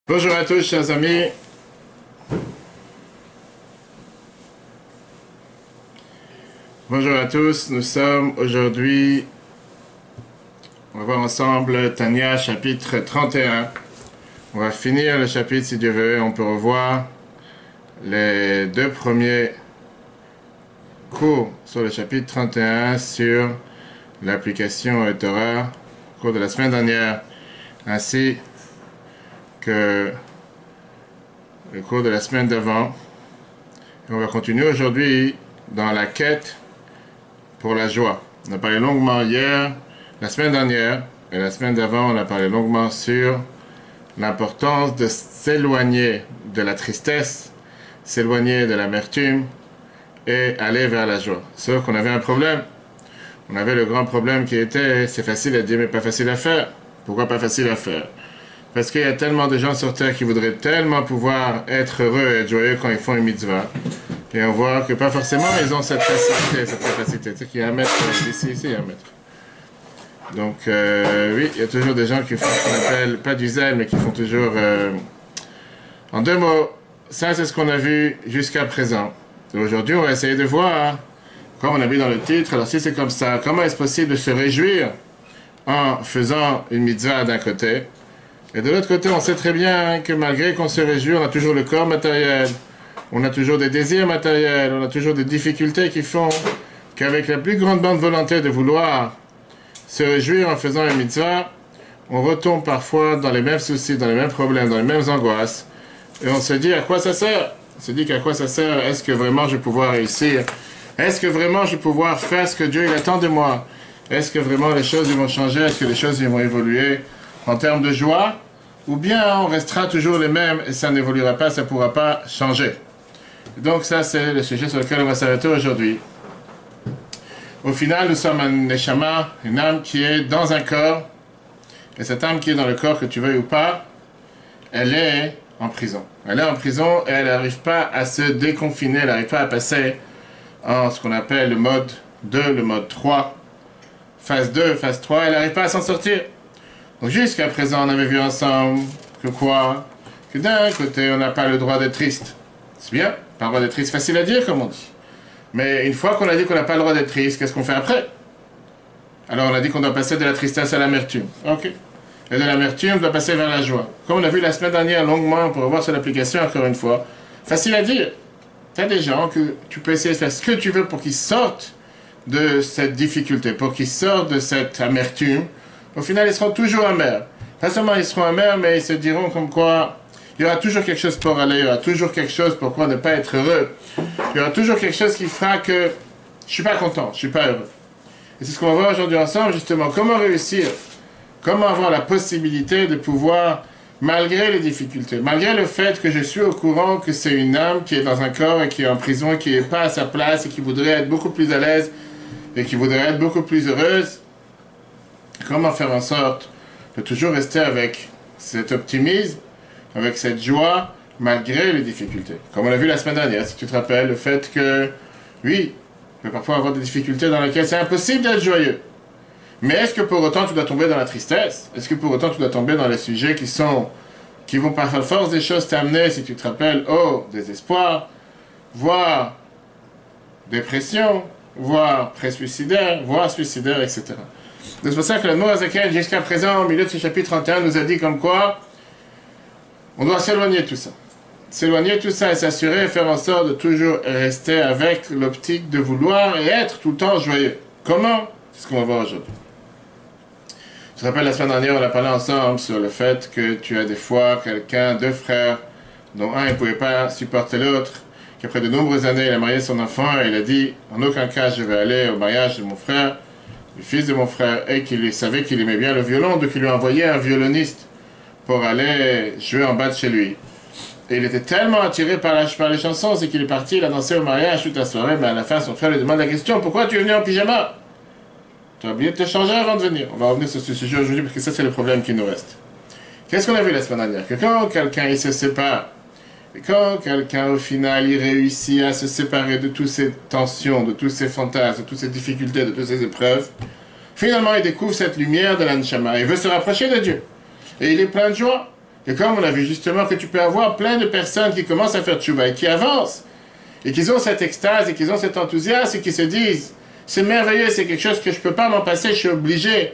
Bonjour à tous, chers amis. Bonjour à tous. Nous sommes aujourd'hui, on va voir ensemble Tania, chapitre 31. On va finir le chapitre si Dieu veut. On peut revoir les deux premiers cours sur le chapitre 31 sur l'application Torah au cours de la semaine dernière, ainsi que le cours de la semaine d'avant. Et on va continuer aujourd'hui dans la quête pour la joie. On a parlé longuement hier, la semaine dernière, et la semaine d'avant, on a parlé longuement sur l'importance de s'éloigner de la tristesse, s'éloigner de l'amertume et aller vers la joie. Sauf qu'on avait un problème. On avait le grand problème qui était, c'est facile à dire mais pas facile à faire. Pourquoi pas facile à faire? Parce qu'il y a tellement de gens sur Terre qui voudraient tellement pouvoir être heureux et être joyeux quand ils font une mitzvah. Et on voit que pas forcément ils ont cette facilité, cette capacité. Tu sais qu'il y a un maître ici, il y a un maître. Donc oui, il y a toujours des gens qui font ce qu'on appelle, pas du zèle, mais qui font toujours... En deux mots, ça c'est ce qu'on a vu jusqu'à présent. Et aujourd'hui, on va essayer de voir, comme on a vu dans le titre, alors si c'est comme ça, comment est-ce possible de se réjouir en faisant une mitzvah d'un côté, et de l'autre côté, on sait très bien que malgré qu'on se réjouit, on a toujours le corps matériel, on a toujours des désirs matériels, on a toujours des difficultés qui font qu'avec la plus grande bonne volonté de vouloir se réjouir en faisant une mitzvah, on retombe parfois dans les mêmes soucis, dans les mêmes problèmes, dans les mêmes angoisses, et on se dit à quoi ça sert? On se dit qu'à quoi ça sert? Est-ce que vraiment je vais pouvoir réussir? Est-ce que vraiment je vais pouvoir faire ce que Dieu il attend de moi? Est-ce que vraiment les choses vont changer? Est-ce que les choses vont évoluer en termes de joie? Ou bien on restera toujours les mêmes et ça n'évoluera pas, ça ne pourra pas changer. Donc ça c'est le sujet sur lequel on va s'arrêter aujourd'hui. Au final, nous sommes un neshama, une âme qui est dans un corps. Et cette âme qui est dans le corps, que tu veuilles ou pas, elle est en prison. Elle est en prison et elle n'arrive pas à se déconfiner, elle n'arrive pas à passer en ce qu'on appelle le mode 2, le mode 3, phase 2, phase 3, elle n'arrive pas à s'en sortir. Donc jusqu'à présent, on avait vu ensemble que quoi? Que d'un côté, on n'a pas le droit d'être triste. C'est bien, pas le droit d'être triste, facile à dire comme on dit. Mais une fois qu'on a dit qu'on n'a pas le droit d'être triste, qu'est-ce qu'on fait après? Alors on a dit qu'on doit passer de la tristesse à l'amertume. Ok. Et de l'amertume, on doit passer vers la joie. Comme on a vu la semaine dernière longuement, pour revoir sur l'application encore une fois, facile à dire. Tu as des gens que tu peux essayer de faire ce que tu veux pour qu'ils sortent de cette difficulté, pour qu'ils sortent de cette amertume. Au final, ils seront toujours amers. Pas seulement ils seront amers, mais ils se diront comme quoi il y aura toujours quelque chose pour aller, il y aura toujours quelque chose pour quoi ne pas être heureux. Il y aura toujours quelque chose qui fera que je ne suis pas content, je ne suis pas heureux. Et c'est ce qu'on va voir aujourd'hui ensemble, justement. Comment réussir? Comment avoir la possibilité de pouvoir, malgré les difficultés, malgré le fait que je suis au courant que c'est une âme qui est dans un corps et qui est en prison, qui n'est pas à sa place et qui voudrait être beaucoup plus à l'aise et qui voudrait être beaucoup plus heureuse, comment faire en sorte de toujours rester avec cet optimisme, avec cette joie, malgré les difficultés. Comme on l'a vu la semaine dernière, si tu te rappelles, le fait que, oui, on peut parfois avoir des difficultés dans lesquelles c'est impossible d'être joyeux. Mais est-ce que pour autant tu dois tomber dans la tristesse? Est-ce que pour autant tu dois tomber dans les sujets qui vont par la force des choses t'amener, si tu te rappelles, au désespoir, voire dépression, voire pré-suicidaire, voire suicidaire, etc. Donc c'est pour ça que le Noazaken, jusqu'à présent, au milieu de ce chapitre 31, nous a dit comme quoi on doit s'éloigner de tout ça. S'éloigner de tout ça et s'assurer et faire en sorte de toujours rester avec l'optique de vouloir et être tout le temps joyeux. Comment? C'est ce qu'on va voir aujourd'hui. Je te rappelle, la semaine dernière, on a parlé ensemble sur le fait que tu as des fois quelqu'un, deux frères, dont un ne pouvait pas supporter l'autre, qu'après de nombreuses années, il a marié son enfant et il a dit, en aucun cas je vais aller au mariage de mon frère, du fils de mon frère, et qu'il savait qu'il aimait bien le violon, donc il lui a envoyé un violoniste pour aller jouer en bas de chez lui. Et il était tellement attiré par les chansons, c'est qu'il est parti, il a dansé au mariage toute la soirée, mais à la fin, son frère lui demande la question, pourquoi tu es venu en pyjama? Tu as oublié de te changer avant de venir. On va revenir sur ce sujet aujourd'hui, parce que ça, c'est le problème qui nous reste. Qu'est-ce qu'on a vu la semaine dernière? Que quand quelqu'un il se sépare, et quand quelqu'un, au final, il réussit à se séparer de toutes ces tensions, de tous ces fantasmes, de toutes ces difficultés, de toutes ces épreuves, finalement, il découvre cette lumière de l'Anshama. Il veut se rapprocher de Dieu. Et il est plein de joie. Et comme on a vu justement que tu peux avoir plein de personnes qui commencent à faire tchouva et qui avancent, et qui ont cette extase, et qui ont cet enthousiasme, et qui se disent, c'est merveilleux, c'est quelque chose que je ne peux pas m'en passer, je suis obligé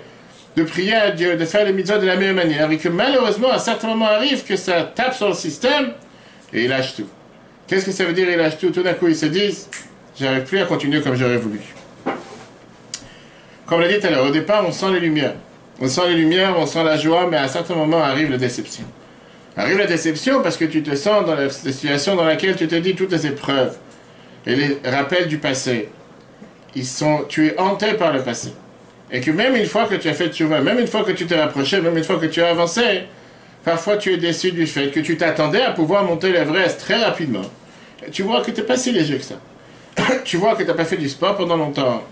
de prier à Dieu, de faire les mitzvot de la meilleure manière, et que malheureusement, à certains moments arrive que ça tape sur le système, et il lâche tout. Qu'est-ce que ça veut dire, il lâche tout? Tout d'un coup, ils se disent, j'arrive plus à continuer comme j'aurais voulu. Comme on l'a dit tout à l'heure, au départ, on sent les lumières. On sent les lumières, on sent la joie, mais à certains moments arrive la déception. Arrive la déception parce que tu te sens dans la situation dans laquelle tu te dis toutes les épreuves et les rappels du passé. Tu es hanté par le passé. Et que même une fois que tu as fait tchouva, même une fois que tu t'es rapproché, même une fois que tu as avancé, parfois tu es déçu du fait que tu t'attendais à pouvoir monter l'Everest très rapidement. Et tu vois que tu n'es pas si léger que ça. Tu vois que tu n'as pas fait du sport pendant longtemps.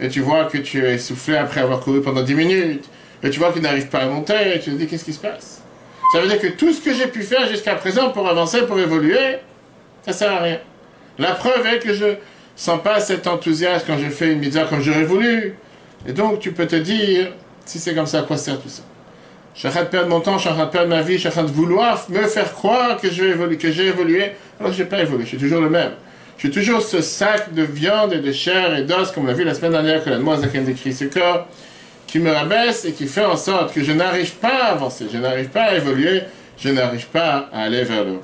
Et tu vois que tu es essoufflé après avoir couru pendant 10 minutes. Et tu vois que tu n'arrives pas à monter. Et tu te dis, qu'est-ce qui se passe? Ça veut dire que tout ce que j'ai pu faire jusqu'à présent pour avancer, pour évoluer, ça ne sert à rien. La preuve est que je ne sens pas cet enthousiasme quand je fais une mitzvah comme j'aurais voulu. Et donc tu peux te dire, si c'est comme ça, à quoi sert tout ça? Je suis en train de perdre mon temps, je suis en train de perdre ma vie, je suis en train de vouloir me faire croire que j'ai évolué, alors que je n'ai pas évolué, je suis toujours le même. Je suis toujours ce sac de viande et de chair et d'os, comme on l'a vu la semaine dernière, que la Noazaken décrit ce corps, qui me rabaisse et qui fait en sorte que je n'arrive pas à avancer, je n'arrive pas à évoluer, je n'arrive pas à aller vers le haut.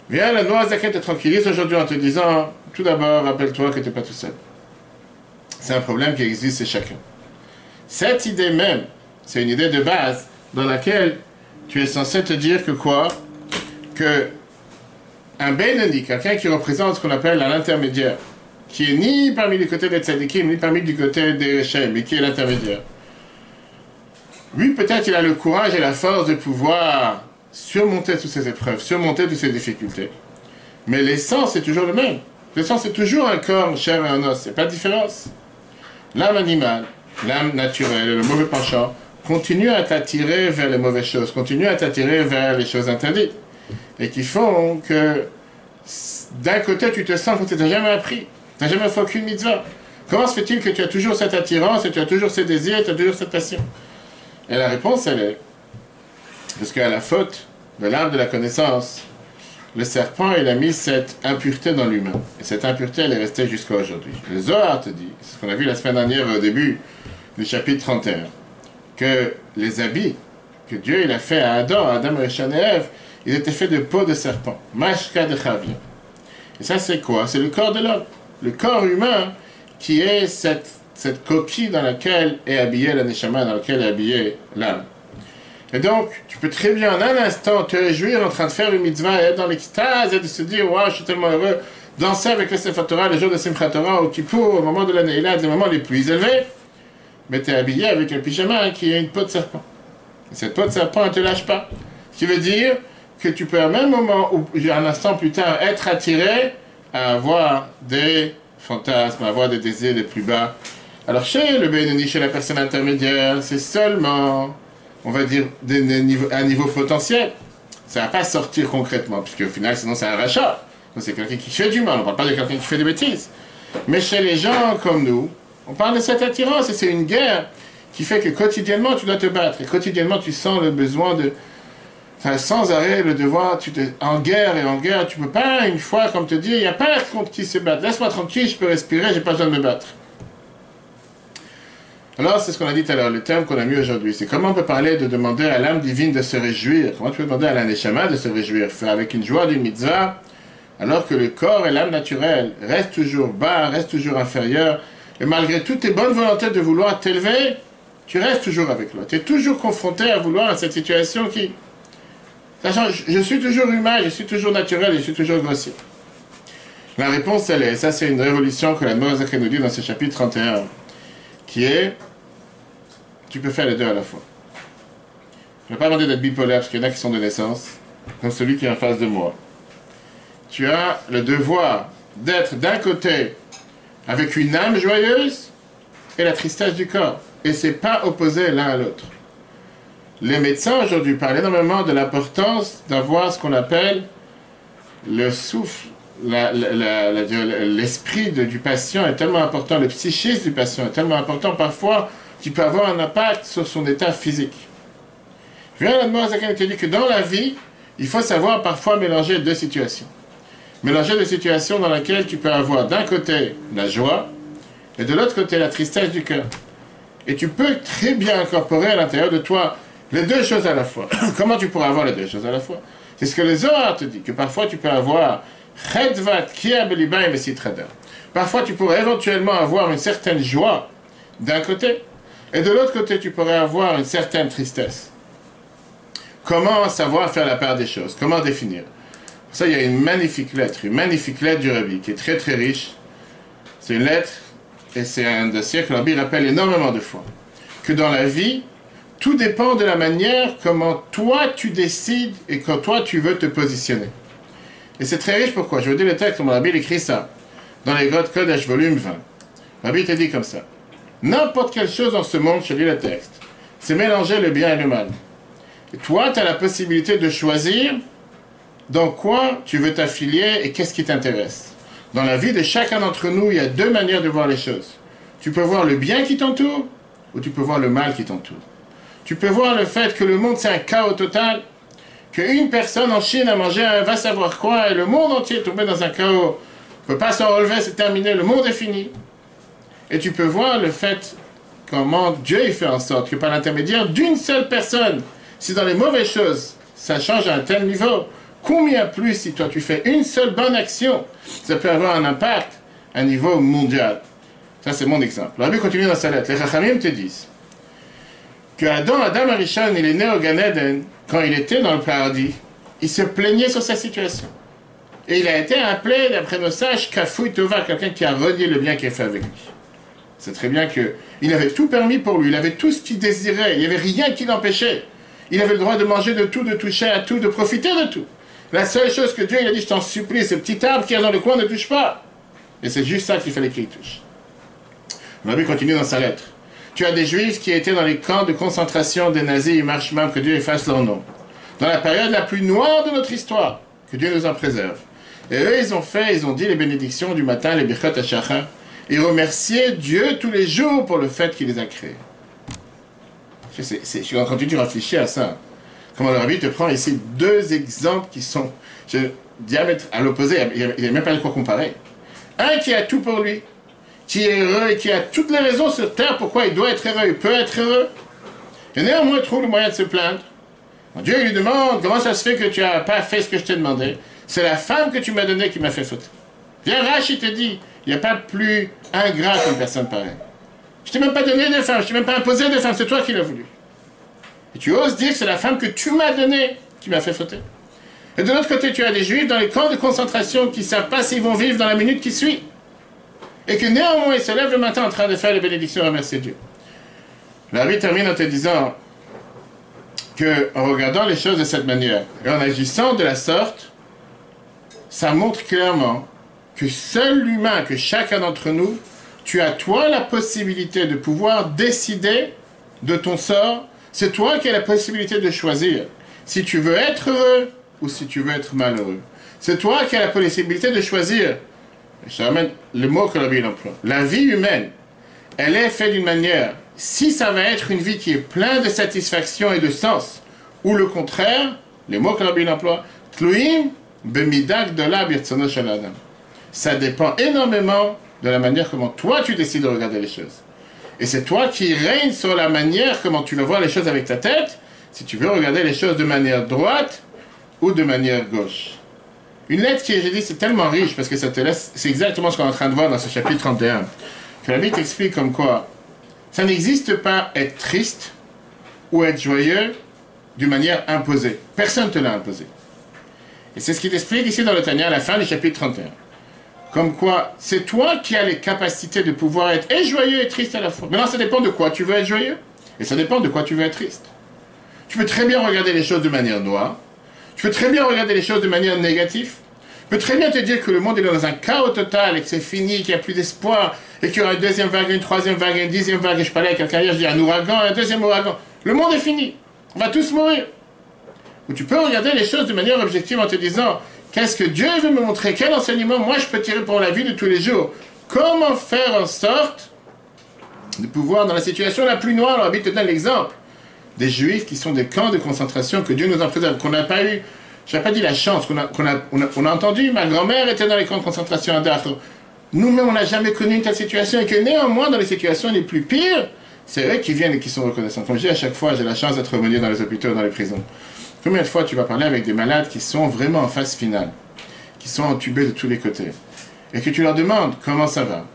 Viens, la Noazaken te tranquillise aujourd'hui en te disant, tout d'abord, rappelle-toi que tu n'es pas tout seul. C'est un problème qui existe chez chacun. Cette idée même, c'est une idée de base dans laquelle tu es censé te dire que quoi? Que un Benoni, quelqu'un qui représente ce qu'on appelle un intermédiaire, qui est ni parmi les côtés des tzadikim, ni parmi du côté des Shem, mais qui est l'intermédiaire. Lui, peut-être, il a le courage et la force de pouvoir surmonter toutes ces épreuves, surmonter toutes ces difficultés. Mais l'essence est toujours le même. L'essence est toujours un corps, une chair et un os. Il n'y a pas de différence. L'âme animale, l'âme naturelle, le mauvais penchant, continue à t'attirer vers les mauvaises choses, continue à t'attirer vers les choses interdites. Et qui font que, d'un côté, tu te sens que tu n'as jamais appris. Tu n'as jamais fait aucune mitzvah. Comment se fait-il que tu as toujours cette attirance, et tu as toujours ces désirs, et tu as toujours cette passion? Et la réponse, elle est, parce qu'à la faute de l'arbre de la connaissance, le serpent, il a mis cette impureté dans l'humain. Et cette impureté, elle est restée jusqu'à aujourd'hui. Le Zohar te dit, c'est ce qu'on a vu la semaine dernière au début du chapitre 31, que les habits que Dieu il a fait à Adam et Ève, ils étaient faits de peau de serpent, mashka de chavia. Et ça, c'est quoi? C'est le corps de l'homme. Le corps humain qui est cette coquille dans laquelle est habillée la neshama, dans laquelle est habillée l'âme. Et donc, tu peux très bien en un instant te réjouir en train de faire une mitzvah et être dans l'extase et de se dire, waouh, je suis tellement heureux, danser avec le Sefer Torah, le jour de Simchat Torah, au Kippour, au moment de la Neila, des moments les plus élevés, mais tu es habillé avec un pyjama qui a une peau de serpent. Et cette peau de serpent, elle ne te lâche pas. Ce qui veut dire que tu peux à un même moment, ou un instant plus tard, être attiré à avoir des fantasmes, à avoir des désirs les plus bas. Alors chez le Benoni, chez la personne intermédiaire, c'est seulement, on va dire, un niveau potentiel. Ça ne va pas sortir concrètement, puisque au final, sinon c'est un rachat. Donc c'est quelqu'un qui fait du mal, on ne parle pas de quelqu'un qui fait des bêtises. Mais chez les gens comme nous, on parle de cette attirance, et c'est une guerre qui fait que quotidiennement tu dois te battre, et quotidiennement tu sens le besoin de... Enfin, sans arrêt, le devoir, en guerre, tu peux pas, une fois, comme te dire, il n'y a pas contre qui se battre. Laisse-moi tranquille, je peux respirer, j'ai pas besoin de me battre. Alors, c'est ce qu'on a dit tout à l'heure, le terme qu'on a mis aujourd'hui, c'est comment on peut parler de demander à l'âme divine de se réjouir. Comment tu peux demander à la neshama de se réjouir, faire avec une joie d'une mitzvah, alors que le corps et l'âme naturelle restent toujours bas, restent toujours inférieurs, et malgré toutes tes bonnes volontés de vouloir t'élever, tu restes toujours avec l'autre. Tu es toujours confronté à vouloir à cette situation qui... Sachant, je suis toujours humain, je suis toujours naturel, je suis toujours grossier. La réponse, elle est, ça c'est une révolution que la Noazaken nous dit dans ce chapitre 31, qui est, tu peux faire les deux à la fois. Je ne vais pas demander d'être bipolaire, parce qu'il y en a qui sont de naissance, comme celui qui est en face de moi. Tu as le devoir d'être d'un côté avec une âme joyeuse et la tristesse du corps. Et c'est pas opposé l'un à l'autre. Les médecins aujourd'hui parlent énormément de l'importance d'avoir ce qu'on appelle le souffle, l'esprit du patient est tellement important, le psychisme du patient est tellement important, parfois, qu'il peut avoir un impact sur son état physique. Viens l'Admor Azaken te dit que dans la vie, il faut savoir parfois mélanger deux situations. Mélanger des situations dans lesquelles tu peux avoir d'un côté la joie et de l'autre côté la tristesse du cœur. Et tu peux très bien incorporer à l'intérieur de toi les deux choses à la fois. Comment tu pourras avoir les deux choses à la fois? C'est ce que les Zohar te dit, que parfois tu peux avoir Chedvat Kia Belibaim et Sitrada. Parfois tu pourrais éventuellement avoir une certaine joie d'un côté, et de l'autre côté tu pourrais avoir une certaine tristesse. Comment savoir faire la part des choses? Comment définir? Pour ça, il y a une magnifique lettre du Rabbi, qui est très très riche. C'est une lettre, et c'est un dossier que le Rabbi rappelle énormément de fois. Que dans la vie, tout dépend de la manière comment toi tu décides et quand toi tu veux te positionner. Et c'est très riche, pourquoi? Je vous dis le texte, le Rabbi écrit ça, dans les Grottes Kodesh, volume 20. Le Rabbi te dit comme ça. N'importe quelle chose dans ce monde, je lis le texte, c'est mélanger le bien et le mal. Et toi, tu as la possibilité de choisir dans quoi tu veux t'affilier et qu'est-ce qui t'intéresse. Dans la vie de chacun d'entre nous, il y a deux manières de voir les choses. Tu peux voir le bien qui t'entoure ou tu peux voir le mal qui t'entoure. Tu peux voir le fait que le monde c'est un chaos total, qu'une personne en Chine a mangé un va savoir quoi et le monde entier est tombé dans un chaos. On ne peut pas s'en relever, c'est terminé, le monde est fini. Et tu peux voir le fait comment Dieu il fait en sorte que par l'intermédiaire d'une seule personne, si dans les mauvaises choses, ça change à un tel niveau, combien plus si toi tu fais une seule bonne action, ça peut avoir un impact à un niveau mondial. Ça c'est mon exemple. Le Rabbi continue dans sa lettre. Les Chachamim te disent que Adam Arishon, il est né au Gan Eden, quand il était dans le paradis, il se plaignait sur sa situation. Et il a été appelé, d'après nos sages, Kafoui Tova, quelqu'un qui a renié le bien qu'il a fait avec lui. C'est très bien qu'il avait tout permis pour lui, il avait tout ce qu'il désirait, il n'y avait rien qui l'empêchait. Il avait le droit de manger de tout, de toucher à tout, de profiter de tout. La seule chose que Dieu il a dit, je t'en supplie, ce petit arbre qui est dans le coin ne touche pas. Et c'est juste ça qu'il fallait qu'il touche. Le Rabbi continue dans sa lettre. Tu as des juifs qui étaient dans les camps de concentration des nazis et marchemam, que Dieu efface leur nom. Dans la période la plus noire de notre histoire, que Dieu nous en préserve. Et eux, ils ont dit les bénédictions du matin, les birchot hashachar, et remercié Dieu tous les jours pour le fait qu'il les a créés. Je suis en train de réfléchir à ça. Comment le Rabbi te prend ici deux exemples qui sont diamètre à l'opposé, il n'y a même pas de quoi comparer. Un qui a tout pour lui, qui est heureux et qui a toutes les raisons sur terre pourquoi il doit être heureux, il peut être heureux, et néanmoins trouve le moyen de se plaindre. Dieu lui demande, comment ça se fait que tu n'as pas fait ce que je t'ai demandé? C'est la femme que tu m'as donnée qui m'a fait faute. Viens, Rach, il te dit, il n'y a pas plus ingrat qu'une personne pareille. Je t'ai même pas donné de femme, je t'ai même pas imposé de femme, c'est toi qui l'as voulu. Et tu oses dire que c'est la femme que tu m'as donnée qui m'a fait fauter. Et de l'autre côté, tu as des juifs dans les camps de concentration qui ne savent pas s'ils vont vivre dans la minute qui suit. Et que néanmoins, ils se lèvent le matin en train de faire les bénédictions et remercier Dieu. La vie termine en te disant que, en regardant les choses de cette manière et en agissant de la sorte, ça montre clairement que seul l'humain, que chacun d'entre nous, tu as toi la possibilité de pouvoir décider de ton sort. C'est toi qui as la possibilité de choisir si tu veux être heureux ou si tu veux être malheureux. C'est toi qui as la possibilité de choisir. Je ramène le mot que la Bible emploie. La vie humaine, elle est faite d'une manière, si ça va être une vie qui est pleine de satisfaction et de sens, ou le contraire, les mots que la Bible emploie, tluim bemidak de la birtsono shel adam. Ça dépend énormément de la manière comment toi tu décides de regarder les choses. Et c'est toi qui règnes sur la manière comment tu vas voir les choses avec ta tête, si tu veux regarder les choses de manière droite ou de manière gauche. Une lettre qui, j'ai dit, c'est tellement riche parce que ça te laisse, c'est exactement ce qu'on est en train de voir dans ce chapitre 31. Que la Bible t'explique comme quoi ça n'existe pas être triste ou être joyeux d'une manière imposée. Personne ne te l'a imposé. Et c'est ce qu'il t'explique ici dans le Tanya à la fin du chapitre 31. Comme quoi, c'est toi qui as les capacités de pouvoir être et joyeux et triste à la fois. Maintenant, ça dépend de quoi tu veux être joyeux et ça dépend de quoi tu veux être triste. Tu peux très bien regarder les choses de manière noire. Tu peux très bien regarder les choses de manière négative. Tu peux très bien te dire que le monde est dans un chaos total et que c'est fini, qu'il n'y a plus d'espoir et qu'il y aura une deuxième vague, une troisième vague, une dixième vague. Et je parlais avec quelqu'un hier, je dis un ouragan, un deuxième ouragan. Le monde est fini. On va tous mourir. Ou tu peux regarder les choses de manière objective en te disant qu'est-ce que Dieu veut me montrer, quel enseignement moi je peux tirer pour la vie de tous les jours. Comment faire en sorte de pouvoir, dans la situation la plus noire, alors te donne l'exemple. des Juifs qui sont des camps de concentration, que Dieu nous en préserve, qu'on n'a pas eu, je n'ai pas dit la chance, on a entendu, ma grand-mère était dans les camps de concentration à Dachau. Nous-mêmes, on n'a jamais connu une telle situation, et que néanmoins, dans les situations les plus pires, c'est eux qui viennent et qui sont reconnaissants. Comme je dis à chaque fois, j'ai la chance d'être revenu dans les hôpitaux, dans les prisons. Combien de fois tu vas parler avec des malades qui sont vraiment en phase finale, qui sont entubés de tous les côtés, et que tu leur demandes comment ça va.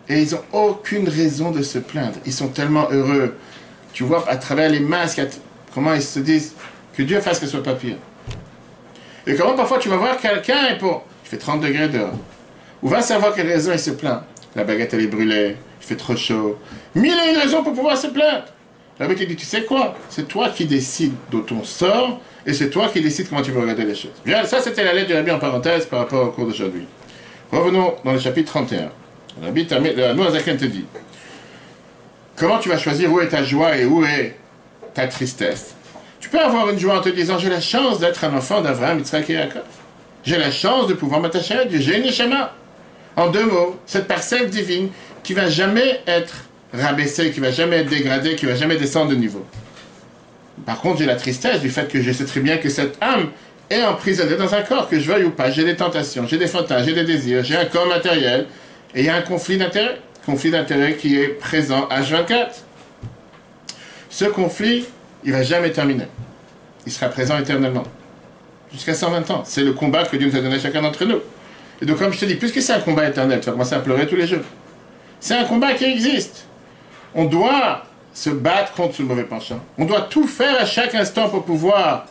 Et ils n'ont aucune raison de se plaindre. Ils sont tellement heureux. Tu vois à travers les masques, comment ils se disent que Dieu fasse que ce soit pas pire. Et comment parfois tu vas voir quelqu'un et pour... Il fait 30 degrés dehors. Ou va savoir quelle raison il se plaint. La baguette elle est brûlée, il fait trop chaud. Mille et une raisons pour pouvoir se plaindre. La baguette dit, tu sais quoi? C'est toi qui décides d'où on sort et c'est toi qui décides comment tu veux regarder les choses. Bien, ça c'était la lettre du Rabbi en parenthèse par rapport au cours d'aujourd'hui. Revenons dans le chapitre 31. Le Rabbi Noazaken te dit, comment tu vas choisir où est ta joie et où est ta tristesse? Tu peux avoir une joie en te disant, j'ai la chance d'être un enfant d'Abraham, Yitzhak et Yaakov. J'ai la chance de pouvoir m'attacher à Dieu. J'ai une neshama. En deux mots, cette parcelle divine qui ne va jamais être rabaissée, qui ne va jamais être dégradée, qui ne va jamais descendre de niveau. Par contre, j'ai la tristesse du fait que je sais très bien que cette âme est emprisonnée dans un corps, que je veuille ou pas. J'ai des tentations, j'ai des fantasmes, j'ai des désirs, j'ai un corps matériel, et il y a un conflit d'intérêts. Conflit d'intérêts qui est présent H24. Ce conflit, il ne va jamais terminer. Il sera présent éternellement. Jusqu'à 120 ans. C'est le combat que Dieu nous a donné à chacun d'entre nous. Et donc, comme je te dis, puisque c'est un combat éternel, tu vas commencer à pleurer tous les jours. C'est un combat qui existe. On doit se battre contre ce mauvais penchant. On doit tout faire à chaque instant pour pouvoir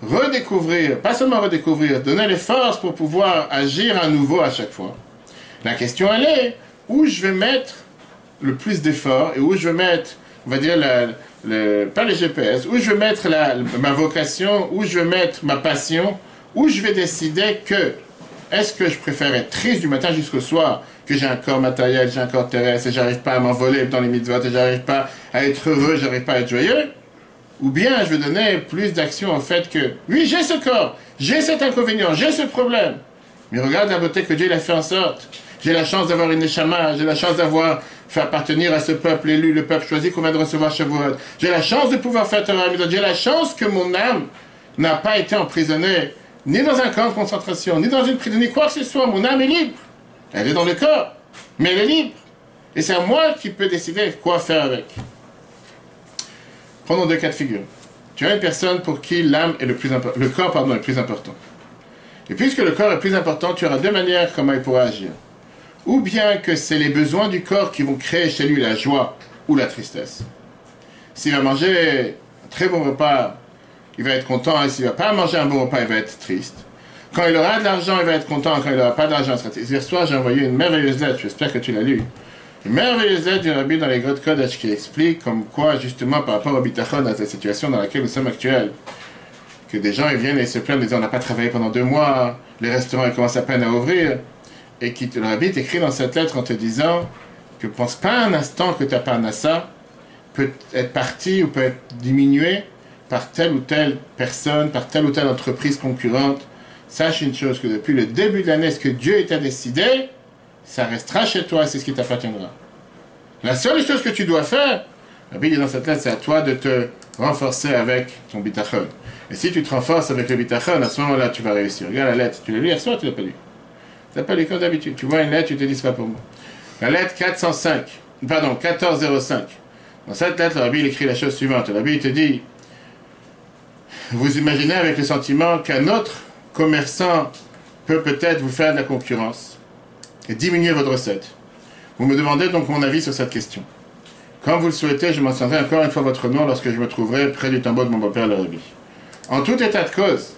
redécouvrir, pas seulement redécouvrir, donner les forces pour pouvoir agir à nouveau à chaque fois. La question, elle est, où je vais mettre le plus d'efforts et où je vais mettre, on va dire, pas les GPS, où je vais mettre ma vocation, où je vais mettre ma passion, où je vais décider que est-ce que je préfère être triste du matin jusqu'au soir, que j'ai un corps matériel, j'ai un corps terrestre, et j'arrive pas à m'envoler dans les mitzvot, et j'arrive pas à être heureux, j'arrive pas à être joyeux, ou bien je vais donner plus d'action au fait que, oui, j'ai ce corps, j'ai cet inconvénient, j'ai ce problème, mais regarde la beauté que Dieu a fait en sorte. J'ai la chance d'avoir une neshama, j'ai la chance d'avoir fait appartenir à ce peuple élu, le peuple choisi qu'on vient de recevoir Shavuot. J'ai la chance de pouvoir faire Torah Mitzvot. J'ai la chance que mon âme n'a pas été emprisonnée, ni dans un camp de concentration, ni dans une prison, ni quoi que ce soit. Mon âme est libre. Elle est dans le corps, mais elle est libre. Et c'est à moi qui peux décider quoi faire avec. Prenons deux cas de figure. Tu as une personne pour qui l'âme est le corps est le plus important. Et puisque le corps est plus important, tu auras deux manières comment il pourra agir. Ou bien que c'est les besoins du corps qui vont créer chez lui la joie ou la tristesse. S'il va manger un très bon repas, il va être content, et s'il ne va pas manger un bon repas, il va être triste. Quand il aura de l'argent, il va être content, quand il n'aura pas d'argent, il sera triste. Hier soir, j'ai envoyé une merveilleuse lettre, j'espère que tu l'as lue. Une merveilleuse lettre du Rabbi dans les Grottes Kodesh qui explique comme quoi, justement, par rapport au bitachon, à cette situation dans laquelle nous sommes actuels, que des gens ils viennent et se plaignent, disant on n'a pas travaillé pendant 2 mois, les restaurants ils commencent à peine à ouvrir, et qui le Rabbi t'écrit dans cette lettre en te disant que pense pas un instant que ta parnassa peut être partie ou peut être diminuée par telle ou telle personne, par telle ou telle entreprise concurrente. Sache une chose, que depuis le début de l'année, ce que Dieu t'a décidé, ça restera chez toi, c'est ce qui t'appartiendra. La seule chose que tu dois faire, le Rabbi dit dans cette lettre, c'est à toi de te renforcer avec ton bitachon. Et si tu te renforces avec le bitachon, à ce moment-là, tu vas réussir. Regarde la lettre, tu l'as lu hier soir, tu l'as pas lu. Tu l'as pas lu comme d'habitude. Tu vois une lettre, tu te dis, c'est pas pour moi. La lettre 1405. Dans cette lettre, le Rabbi écrit la chose suivante. Le Rabbi te dit, vous imaginez avec le sentiment qu'un autre commerçant peut peut-être vous faire de la concurrence et diminuer votre recette. Vous me demandez donc mon avis sur cette question. Comme vous le souhaitez, je mentionnerai encore une fois votre nom lorsque je me trouverai près du tombeau de mon beau-père, le Rabbi. En tout état de cause,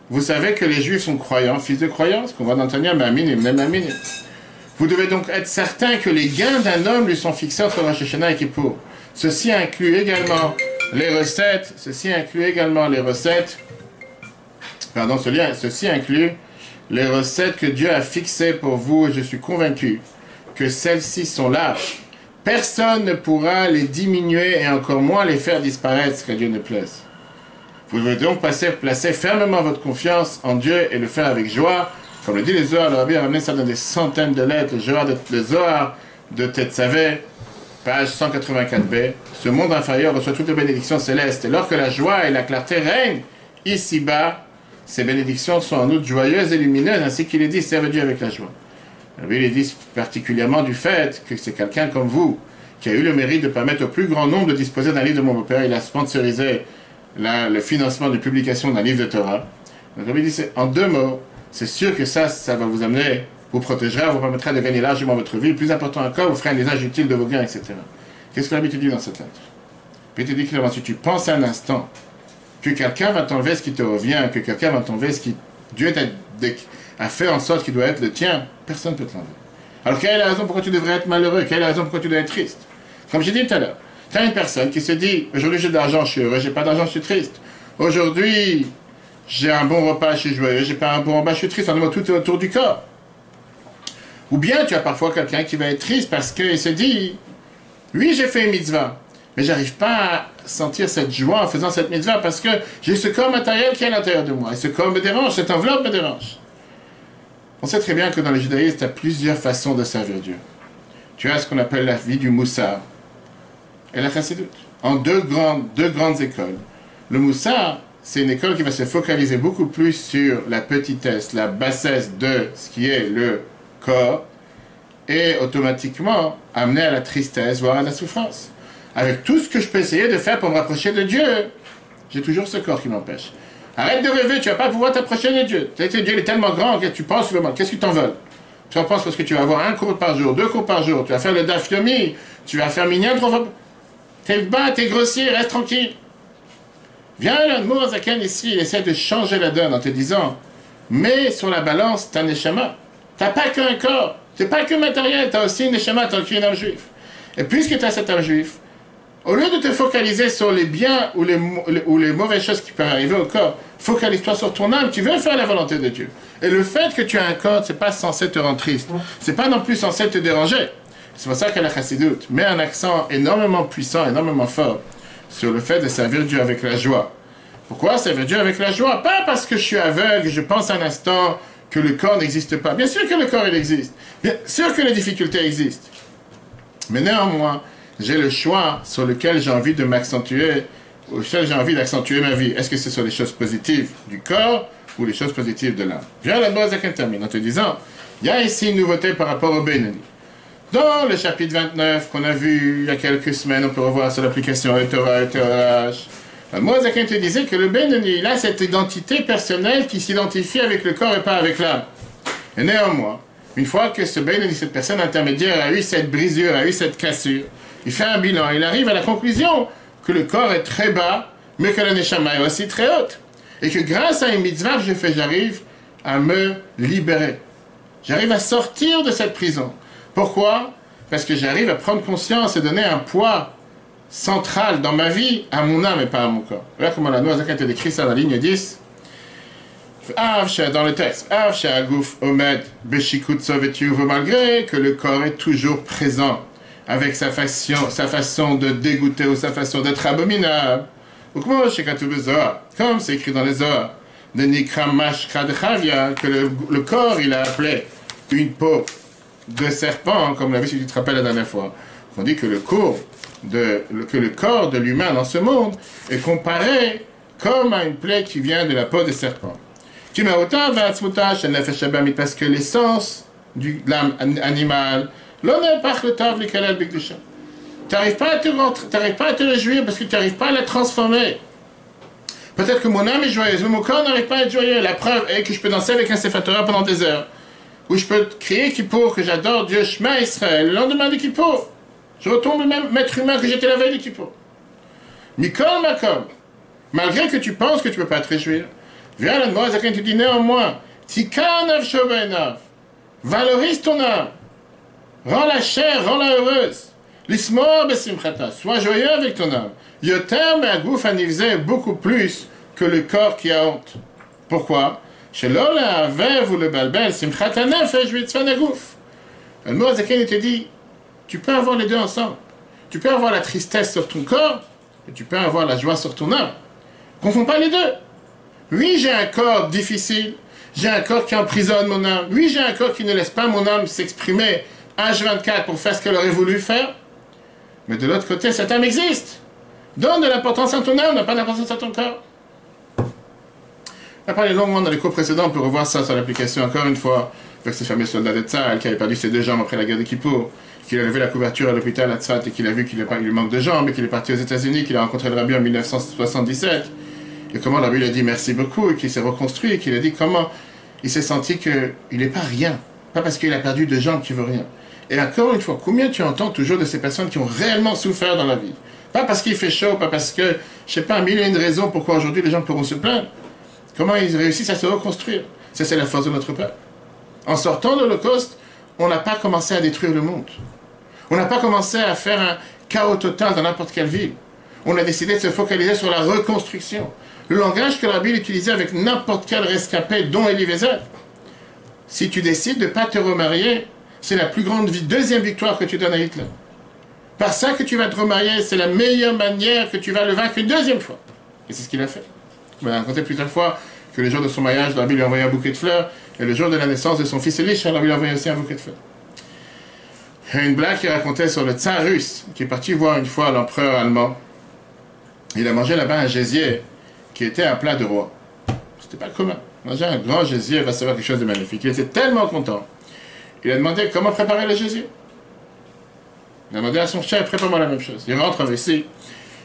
vous savez que les Juifs sont croyants, fils de croyance, qu'on voit dans Tania, mais Aminim, même Aminim. Vous devez donc être certain que les gains d'un homme lui sont fixés entre Rosh Hashanah et Kippour. Ceci inclut également les recettes, ceci inclut les recettes que Dieu a fixées pour vous, et je suis convaincu que celles-ci sont là. Personne ne pourra les diminuer et encore moins les faire disparaître, ce que Dieu ne plaise. Vous devez donc placer fermement votre confiance en Dieu et le faire avec joie. Comme le dit les Zohar, le Rabbi a ramené ça dans des centaines de lettres, le Zohar de Tetzavé, page 184b, ce monde inférieur reçoit toutes les bénédictions célestes. Et lorsque la joie et la clarté règnent ici-bas, ces bénédictions sont en outre joyeuses et lumineuses, ainsi qu'il est dit, servez Dieu avec la joie. La Bible dit particulièrement du fait que c'est quelqu'un comme vous qui a eu le mérite de permettre au plus grand nombre de disposer d'un livre de mon beau-père. Il a sponsorisé le financement de publication d'un livre de Torah. Donc la Bible dit, en deux mots, c'est sûr que ça va vous amener, vous protégera, vous permettra de gagner largement votre vie. Plus important encore, vous ferez un usage utile de vos gains, etc. Qu'est-ce que la Bible te dit dans cette lettre? Puis il te dit clairement, si tu penses un instant que quelqu'un va t'enlever ce qui te revient, que quelqu'un va t'enlever ce qui Dieu a fait en sorte qu'il doit être le tien, personne ne peut te l'enlever. Alors quelle est la raison pourquoi tu devrais être malheureux? Quelle est la raison pourquoi tu dois être triste? Comme j'ai dit tout à l'heure, tu as une personne qui se dit, aujourd'hui j'ai de l'argent, je suis heureux, j'ai pas d'argent, je suis triste. Aujourd'hui, j'ai un bon repas, je suis joyeux, j'ai pas un bon repas, je suis triste, on demande tout autour du corps. Ou bien tu as parfois quelqu'un qui va être triste parce qu'il se dit, oui j'ai fait une mitzvah, mais j'arrive pas à sentir cette joie en faisant cette mitzvah parce que j'ai ce corps matériel qui est à l'intérieur de moi, et ce corps me dérange, cette enveloppe me dérange. On sait très bien que dans le judaïsme, tu as plusieurs façons de servir Dieu. Tu as ce qu'on appelle la vie du moussar et la chassidoute, en deux grandes écoles. Le moussar, c'est une école qui va se focaliser beaucoup plus sur la petitesse, la bassesse de ce qui est le corps, et automatiquement amener à la tristesse, voire à la souffrance. Avec tout ce que je peux essayer de faire pour me rapprocher de Dieu, j'ai toujours ce corps qui m'empêche. Arrête de rêver, tu vas pas pouvoir t'approcher de Dieu. Dieu est tellement grand que tu penses le mal. Qu'est-ce que tu t'en veux? Tu en penses parce que tu vas avoir un cours par jour, 2 cours par jour, tu vas faire le daf yomi, tu vas faire minyan 3 fois. T'es bas, t'es grossier, reste tranquille. Viens là, Mourazakan ici, il essaie de changer la donne en te disant, mais sur la balance, t'as un neshama. T'as pas qu'un corps, t'es pas que matériel, t'as aussi un neshama, t'as un âme juif. Et puisque t'as cet âme juif, au lieu de te focaliser sur les biens ou les mauvaises choses qui peuvent arriver au corps, focalise-toi sur ton âme, tu veux faire la volonté de Dieu. Et le fait que tu as un corps, c'est pas censé te rendre triste. C'est pas non plus censé te déranger. C'est pour ça que la chassidoute met un accent énormément puissant, énormément fort, sur le fait de servir Dieu avec la joie. Pourquoi servir Dieu avec la joie? Pas parce que je suis aveugle, je pense un instant que le corps n'existe pas. Bien sûr que le corps, il existe. Bien sûr que les difficultés existent. Mais néanmoins, j'ai le choix sur lequel j'ai envie de m'accentuer, auquel j'ai envie d'accentuer ma vie. Est-ce que ce sont les choses positives du corps ou les choses positives de l'âme? Viens la base à termine en te disant, il y a ici une nouveauté par rapport au Benoni. Dans le chapitre 29 qu'on a vu il y a quelques semaines, on peut revoir sur l'application Torah et Torah. Moazakin te disait que le Benoni, il a cette identité personnelle qui s'identifie avec le corps et pas avec l'âme. Et néanmoins, une fois que ce Benoni, cette personne intermédiaire, a eu cette brisure, a eu cette cassure, il fait un bilan, il arrive à la conclusion que le corps est très bas, mais que la neshama est aussi très haute. Et que grâce à une mitzvah que j'ai fait, j'arrive à me libérer. J'arrive à sortir de cette prison. Pourquoi? Parce que j'arrive à prendre conscience et donner un poids central dans ma vie à mon âme et pas à mon corps. Voilà comment la Noazakin te décrit ça dans la ligne 10. Dans le texte, malgré que le corps est toujours présent, avec sa façon de dégoûter ou sa façon d'être abominable. Ou comme c'est écrit dans les Zohar, de Nikramash Kradchavia, que le corps, il a appelé une peau de serpent, comme la vie, si tu te rappelles la dernière fois. On dit que le corps de l'humain dans ce monde est comparé comme à une plaie qui vient de la peau de serpent. Parce que l'essence de l'âme animale, tu n'arrives pas à te réjouir parce que tu n'arrives pas à la transformer. Peut-être que mon âme est joyeuse, mais mon corps n'arrive pas à être joyeux. La preuve est que je peux danser avec un Sefer Torah pendant des heures. Ou je peux crier Kippour, que j'adore Dieu, Shema Israël, le lendemain de Kippour. Je retombe le même maître humain que j'étais la veille de Kippour. Mikol Makom, malgré que tu penses que tu ne peux pas te réjouir, viens là, moi, Zakin te dit néanmoins, Tikanav Shobenav, valorise ton âme. Rends-la chère, rends-la heureuse. L'ismor besimchata, sois joyeux avec ton âme. Yoter me'agouf anivzeh, beaucoup plus que le corps qui a honte. Pourquoi? Shelo le'avev ou le balbel, simchata nefesh v'yitzvan agouf. Le mot Zaken te dit, tu peux avoir les deux ensemble. Tu peux avoir la tristesse sur ton corps, et tu peux avoir la joie sur ton âme. Confonds pas les deux. Oui, j'ai un corps difficile, j'ai un corps qui emprisonne mon âme. Oui, j'ai un corps qui ne laisse pas mon âme s'exprimer H24 pour faire ce qu'elle aurait voulu faire. Mais de l'autre côté, cette âme existe. Donne de l'importance à ton âme, n'a pas d'importance à ton corps. On a parlé longuement dans les cours précédents, on peut revoir ça sur l'application encore une fois, avec ce fameux soldat de Tzahal qui avait perdu ses 2 jambes après la guerre de Kippour, qu'il a levé la couverture à l'hôpital à Tzfat et qu'il a vu qu'il lui manque de jambes et qu'il est parti aux États-Unis, qu'il a rencontré le rabbi en 1977. Et comment le rabbi lui a dit merci beaucoup et qu'il s'est reconstruit et qu'il a dit comment il s'est senti qu'il n'est pas rien. Pas parce qu'il a perdu 2 jambes qu'il veut rien. Et encore une fois, combien tu entends toujours de ces personnes qui ont réellement souffert dans la vie? Pas parce qu'il fait chaud, pas parce que, je sais pas, 1000 et une raisons pourquoi aujourd'hui les gens pourront se plaindre. Comment ils réussissent à se reconstruire? Ça, c'est la force de notre peuple. En sortant de l'Holocauste, on n'a pas commencé à détruire le monde. On n'a pas commencé à faire un chaos total dans n'importe quelle ville. On a décidé de se focaliser sur la reconstruction. Le langage que la Bible utilisait avec n'importe quel rescapé, dont Elie Wiesel. Si tu décides de ne pas te remarier, c'est la plus grande deuxième victoire que tu donnes à Hitler. Par ça que tu vas te remarier, c'est la meilleure manière que tu vas le vaincre une 2e fois. Et c'est ce qu'il a fait. Je vais raconter plusieurs fois que le jour de son mariage, la Bible lui a envoyé un bouquet de fleurs, et le jour de la naissance de son fils Elie, la Bible lui a envoyé aussi un bouquet de fleurs. Il y a une blague qui racontait sur le tsar russe, qui est parti voir une fois l'empereur allemand. Il a mangé là-bas un gésier, qui était un plat de roi. C'était pas commun. Manger un grand gésier va savoir quelque chose de magnifique. Il était tellement content. Il a demandé comment préparer le gésier. Il a demandé à son chef, prépare-moi la même chose. Il rentre ici,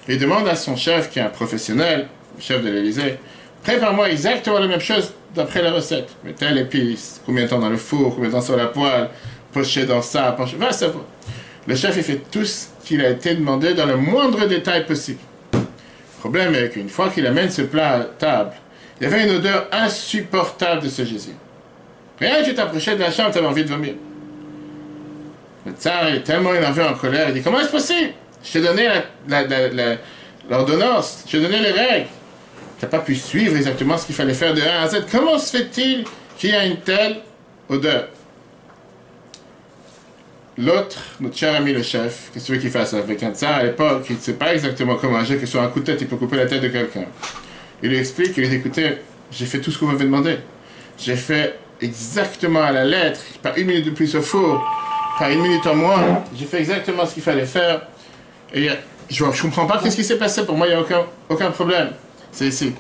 et il demande à son chef, qui est un professionnel, le chef de l'Élysée, prépare-moi exactement la même chose d'après la recette. Mais telle épice, combien de temps dans le four, combien de temps sur la poêle, poché dans ça, poché... Va savoir. Le chef, il fait tout ce qu'il a été demandé dans le moindre détail possible. Le problème est qu'une fois qu'il amène ce plat à table, il y avait une odeur insupportable de ce gésier. Rien que tu t'approchais de la chambre, tu avais envie de vomir. Le tsar est tellement énervé, en colère, il dit « Comment est-ce possible? Je t'ai donné l'ordonnance, je t'ai donné les règles. Tu n'as pas pu suivre exactement ce qu'il fallait faire de A à Z. Comment se fait-il qu'il y a une telle odeur ?» L'autre, notre cher ami le chef, qu'est-ce que tu veux qu'il fasse avec un tsar à l'époque, il ne sait pas exactement comment agir, que sur un coup de tête, il peut couper la tête de quelqu'un. Il lui explique, il lui dit, écoutez, j'ai fait tout ce que vous m'avez demandé. J'ai fait exactement à la lettre, pas 1 minute de plus au four, pas 1 minute en moins, j'ai fait exactement ce qu'il fallait faire. Et je ne comprends pas qu'est-ce qui s'est passé, pour moi il n'y a aucun problème. C'est ici.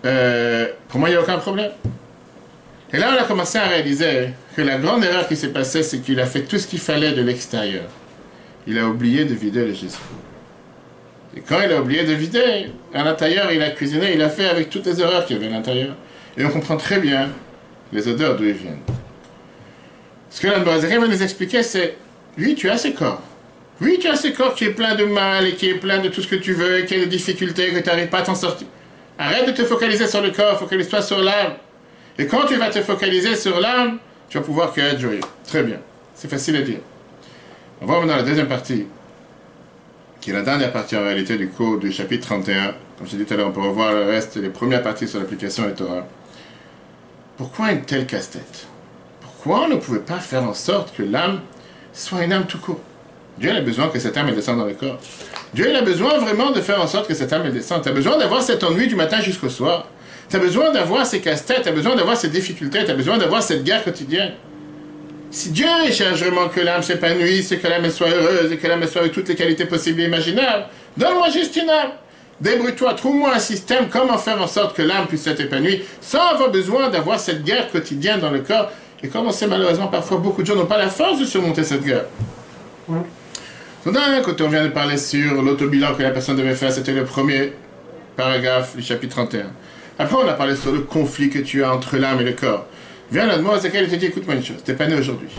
Pour moi il n'y a aucun problème. Et là, on a commencé à réaliser que la grande erreur qui s'est passée, c'est qu'il a fait tout ce qu'il fallait de l'extérieur. Il a oublié de vider le gésier. Et quand il a oublié de vider, à l'intérieur, il a cuisiné, il a fait avec toutes les erreurs qu'il y avait à l'intérieur. Et on comprend très bien les odeurs d'où ils viennent. Ce que l'Anne-Boiséré va nous expliquer, c'est, oui, tu as ce corps. Oui, tu as ce corps qui est plein de mal et qui est plein de tout ce que tu veux, et qui a des difficultés, que tu n'arrives pas à t'en sortir. Arrête de te focaliser sur le corps, focalise-toi sur l'âme. Et quand tu vas te focaliser sur l'âme, tu vas pouvoir être joyeux. Très bien. C'est facile à dire. On va maintenant à la deuxième partie, qui est la dernière partie en réalité du cours du chapitre 31. Comme je l'ai dit tout à l'heure, on peut revoir le reste, les premières parties sur l'application et Torah. Pourquoi une telle casse-tête? Pourquoi on ne pouvait pas faire en sorte que l'âme soit une âme tout court? Dieu a besoin que cette âme elle descende dans le corps. Dieu a besoin vraiment de faire en sorte que cette âme elle descende. Tu as besoin d'avoir cet ennui du matin jusqu'au soir. Tu as besoin d'avoir ces casse-têtes, tu as besoin d'avoir ces difficultés, tu as besoin d'avoir cette guerre quotidienne. Si Dieu cherche vraiment que l'âme s'épanouisse, que l'âme soit heureuse, et que l'âme soit avec toutes les qualités possibles et imaginables, donne-moi juste une âme. Débrouille-toi, trouve-moi un système, comment faire en sorte que l'âme puisse être épanouie, sans avoir besoin d'avoir cette guerre quotidienne dans le corps. Et comme on sait malheureusement, parfois beaucoup de gens n'ont pas la force de surmonter cette guerre. Donc d'un côté, on vient de parler sur l'autobilan que la personne devait faire, c'était le premier paragraphe du chapitre 31. Après, on a parlé sur le conflit que tu as entre l'âme et le corps. Viens là de moi, Ezekiel, il te dit, écoute-moi une chose, t'es pas né aujourd'hui.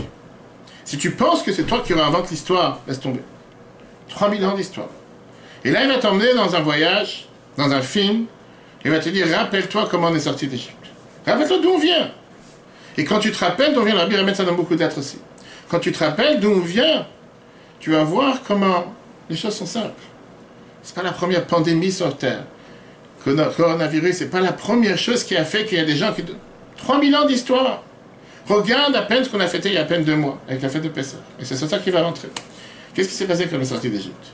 Si tu penses que c'est toi qui réinventes l'histoire, laisse tomber. 3000 ans d'histoire. Et là, il va t'emmener dans un voyage, dans un film, il va te dire, rappelle-toi comment on est sorti d'Égypte. Rappelle-toi d'où on vient. Et quand tu te rappelles d'où on vient, le Rabbi ramène ça dans beaucoup d'êtres aussi. Quand tu te rappelles d'où on vient, tu vas voir comment les choses sont simples. C'est pas la première pandémie sur Terre. Le coronavirus, c'est pas la première chose qui a fait qu'il y a des gens qui... 3000 ans d'histoire. Regarde à peine ce qu'on a fêté il y a à peine 2 mois, avec la fête de Pessah. Et c'est sur ça qu'il va rentrer. Qu'est-ce qui s'est passé quand on est sorti d'Égypte?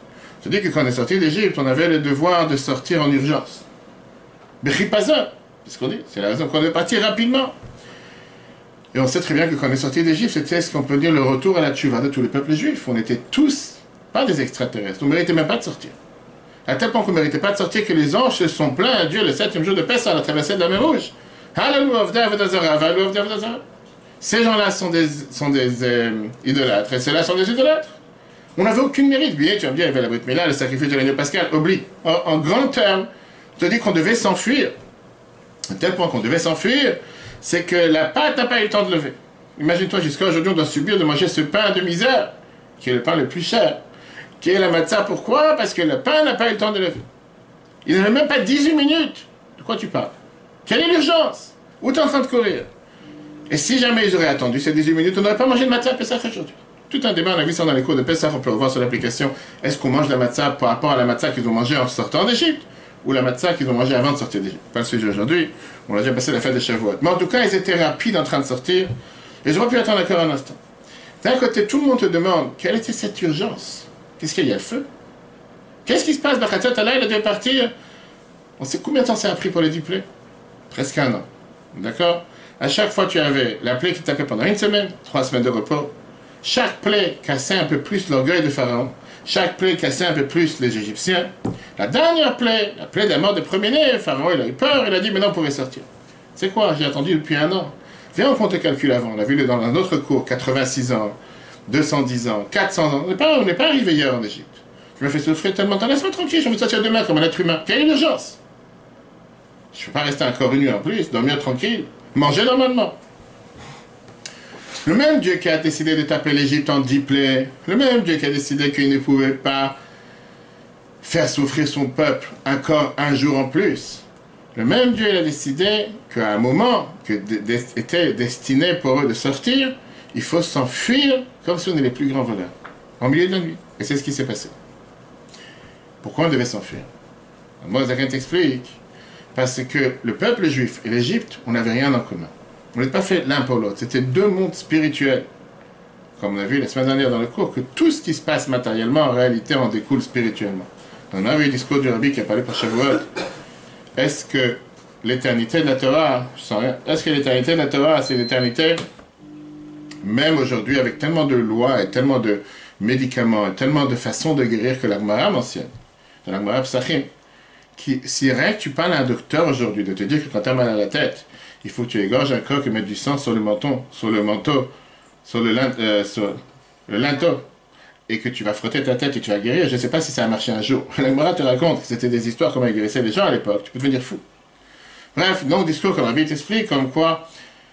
Je dis que quand on est sorti d'Égypte, on avait le devoir de sortir en urgence. Bechipaza, c'est ce qu'on dit. C'est la raison qu'on est parti rapidement. Et on sait très bien que quand on est sorti d'Égypte, c'était ce qu'on peut dire le retour à la tchouva de tous les peuples juifs. On était tous pas des extraterrestres. Vous ne méritez même pas de sortir. À tel point qu'on ne méritait pas de sortir que les anges se sont plaints à Dieu le 7e jour de Pessah à la traversée de la mer Rouge. Ces gens-là sont des idolâtres, et ceux-là sont des idolâtres. On n'avait aucune mérite. Bien, tu vas me dire, il y avait la Brit Mila, le sacrifice de l'agneau pascal. Oublie. En grand terme, je te dis qu'on devait s'enfuir. À tel point qu'on devait s'enfuir, c'est que la pâte n'a pas eu le temps de lever. Imagine-toi, jusqu'à aujourd'hui, on doit subir de manger ce pain de misère, qui est le pain le plus cher, qui est la matzah. Pourquoi? Parce que le pain n'a pas eu le temps de lever. Il n'avait même pas 18 minutes. De quoi tu parles? Quelle est l'urgence? Où tu es en train de courir? Et si jamais ils auraient attendu ces 18 minutes, on n'aurait pas mangé de matzah à Pessah aujourd'hui. Tout un débat, on a vu ça dans les cours de Pessah, on peut le voir sur l'application. Est-ce qu'on mange la matzah par rapport à la matzah qu'ils ont mangée en sortant d'Égypte, ou la matzah qu'ils ont mangée avant de sortir d'Égypte? Pas le sujet aujourd'hui, on a déjà passé la fête de Shavuot. Mais en tout cas, ils étaient rapides en train de sortir, et j'aurais pu attendre encore un instant. D'un côté, tout le monde te demande, quelle était cette urgence? Qu'est-ce qu'il y a le feu? Qu'est-ce qui se passe? Bachatot Allah, il a dû partir. On sait combien de temps ça a pris pour les 10 plaies? Presque un an. D'accord? À chaque fois, tu avais la plaie qui tapait pendant une semaine, 3 semaines de repos. Chaque plaie cassait un peu plus l'orgueil de Pharaon. Chaque plaie cassait un peu plus les Égyptiens. La dernière plaie, la plaie de la mort des premiers-nés, Pharaon, il a eu peur, il a dit, maintenant, on pouvait sortir. C'est quoi? J'ai attendu depuis un an. Viens, on compte le calcul avant. On a vu dans un autre cours, 86 ans, 210 ans, 400 ans. On n'est pas arrivé hier en Égypte. Je me fais souffrir tellement. Laisse-moi tranquille, je vais sortir demain comme un être humain. Quelle est l'urgence? Je ne peux pas rester encore une nuit en plus, dormir tranquille, manger normalement. Le même Dieu qui a décidé de taper l'Égypte en 10 plaies, le même Dieu qui a décidé qu'il ne pouvait pas faire souffrir son peuple encore un jour en plus, le même Dieu il a décidé qu'à un moment que était destiné pour eux de sortir, il faut s'enfuir comme si on était les plus grands voleurs, en milieu de la nuit. Et c'est ce qui s'est passé. Pourquoi on devait s'enfuir? Moi, Zacharie t'explique. Parce que le peuple juif et l'Égypte, on n'avait rien en commun. On n'était pas fait l'un pour l'autre. C'était deux mondes spirituels. Comme on a vu la semaine dernière dans le cours, que tout ce qui se passe matériellement, en réalité, en découle spirituellement. On a vu le discours du Rabbi qui a parlé pour Shavuot. Est-ce que l'éternité de la Torah, je sens rien, est-ce que l'éternité de la Torah, c'est l'éternité, même aujourd'hui, avec tellement de lois et tellement de médicaments et tellement de façons de guérir que la Gemara mentionne, dans la Gemara Psachim, si rien que tu parles à un docteur aujourd'hui, de te dire que quand tu as mal à la tête, il faut que tu égorges un coq et mettre du sang sur le menton, sur le linteau, et que tu vas frotter ta tête et tu vas guérir, je ne sais pas si ça a marché un jour. La Gemara te raconte que c'était des histoires comment ils guérissaient les gens à l'époque, tu peux devenir fou. Bref, long discours comme Rabbi t'explique, comme quoi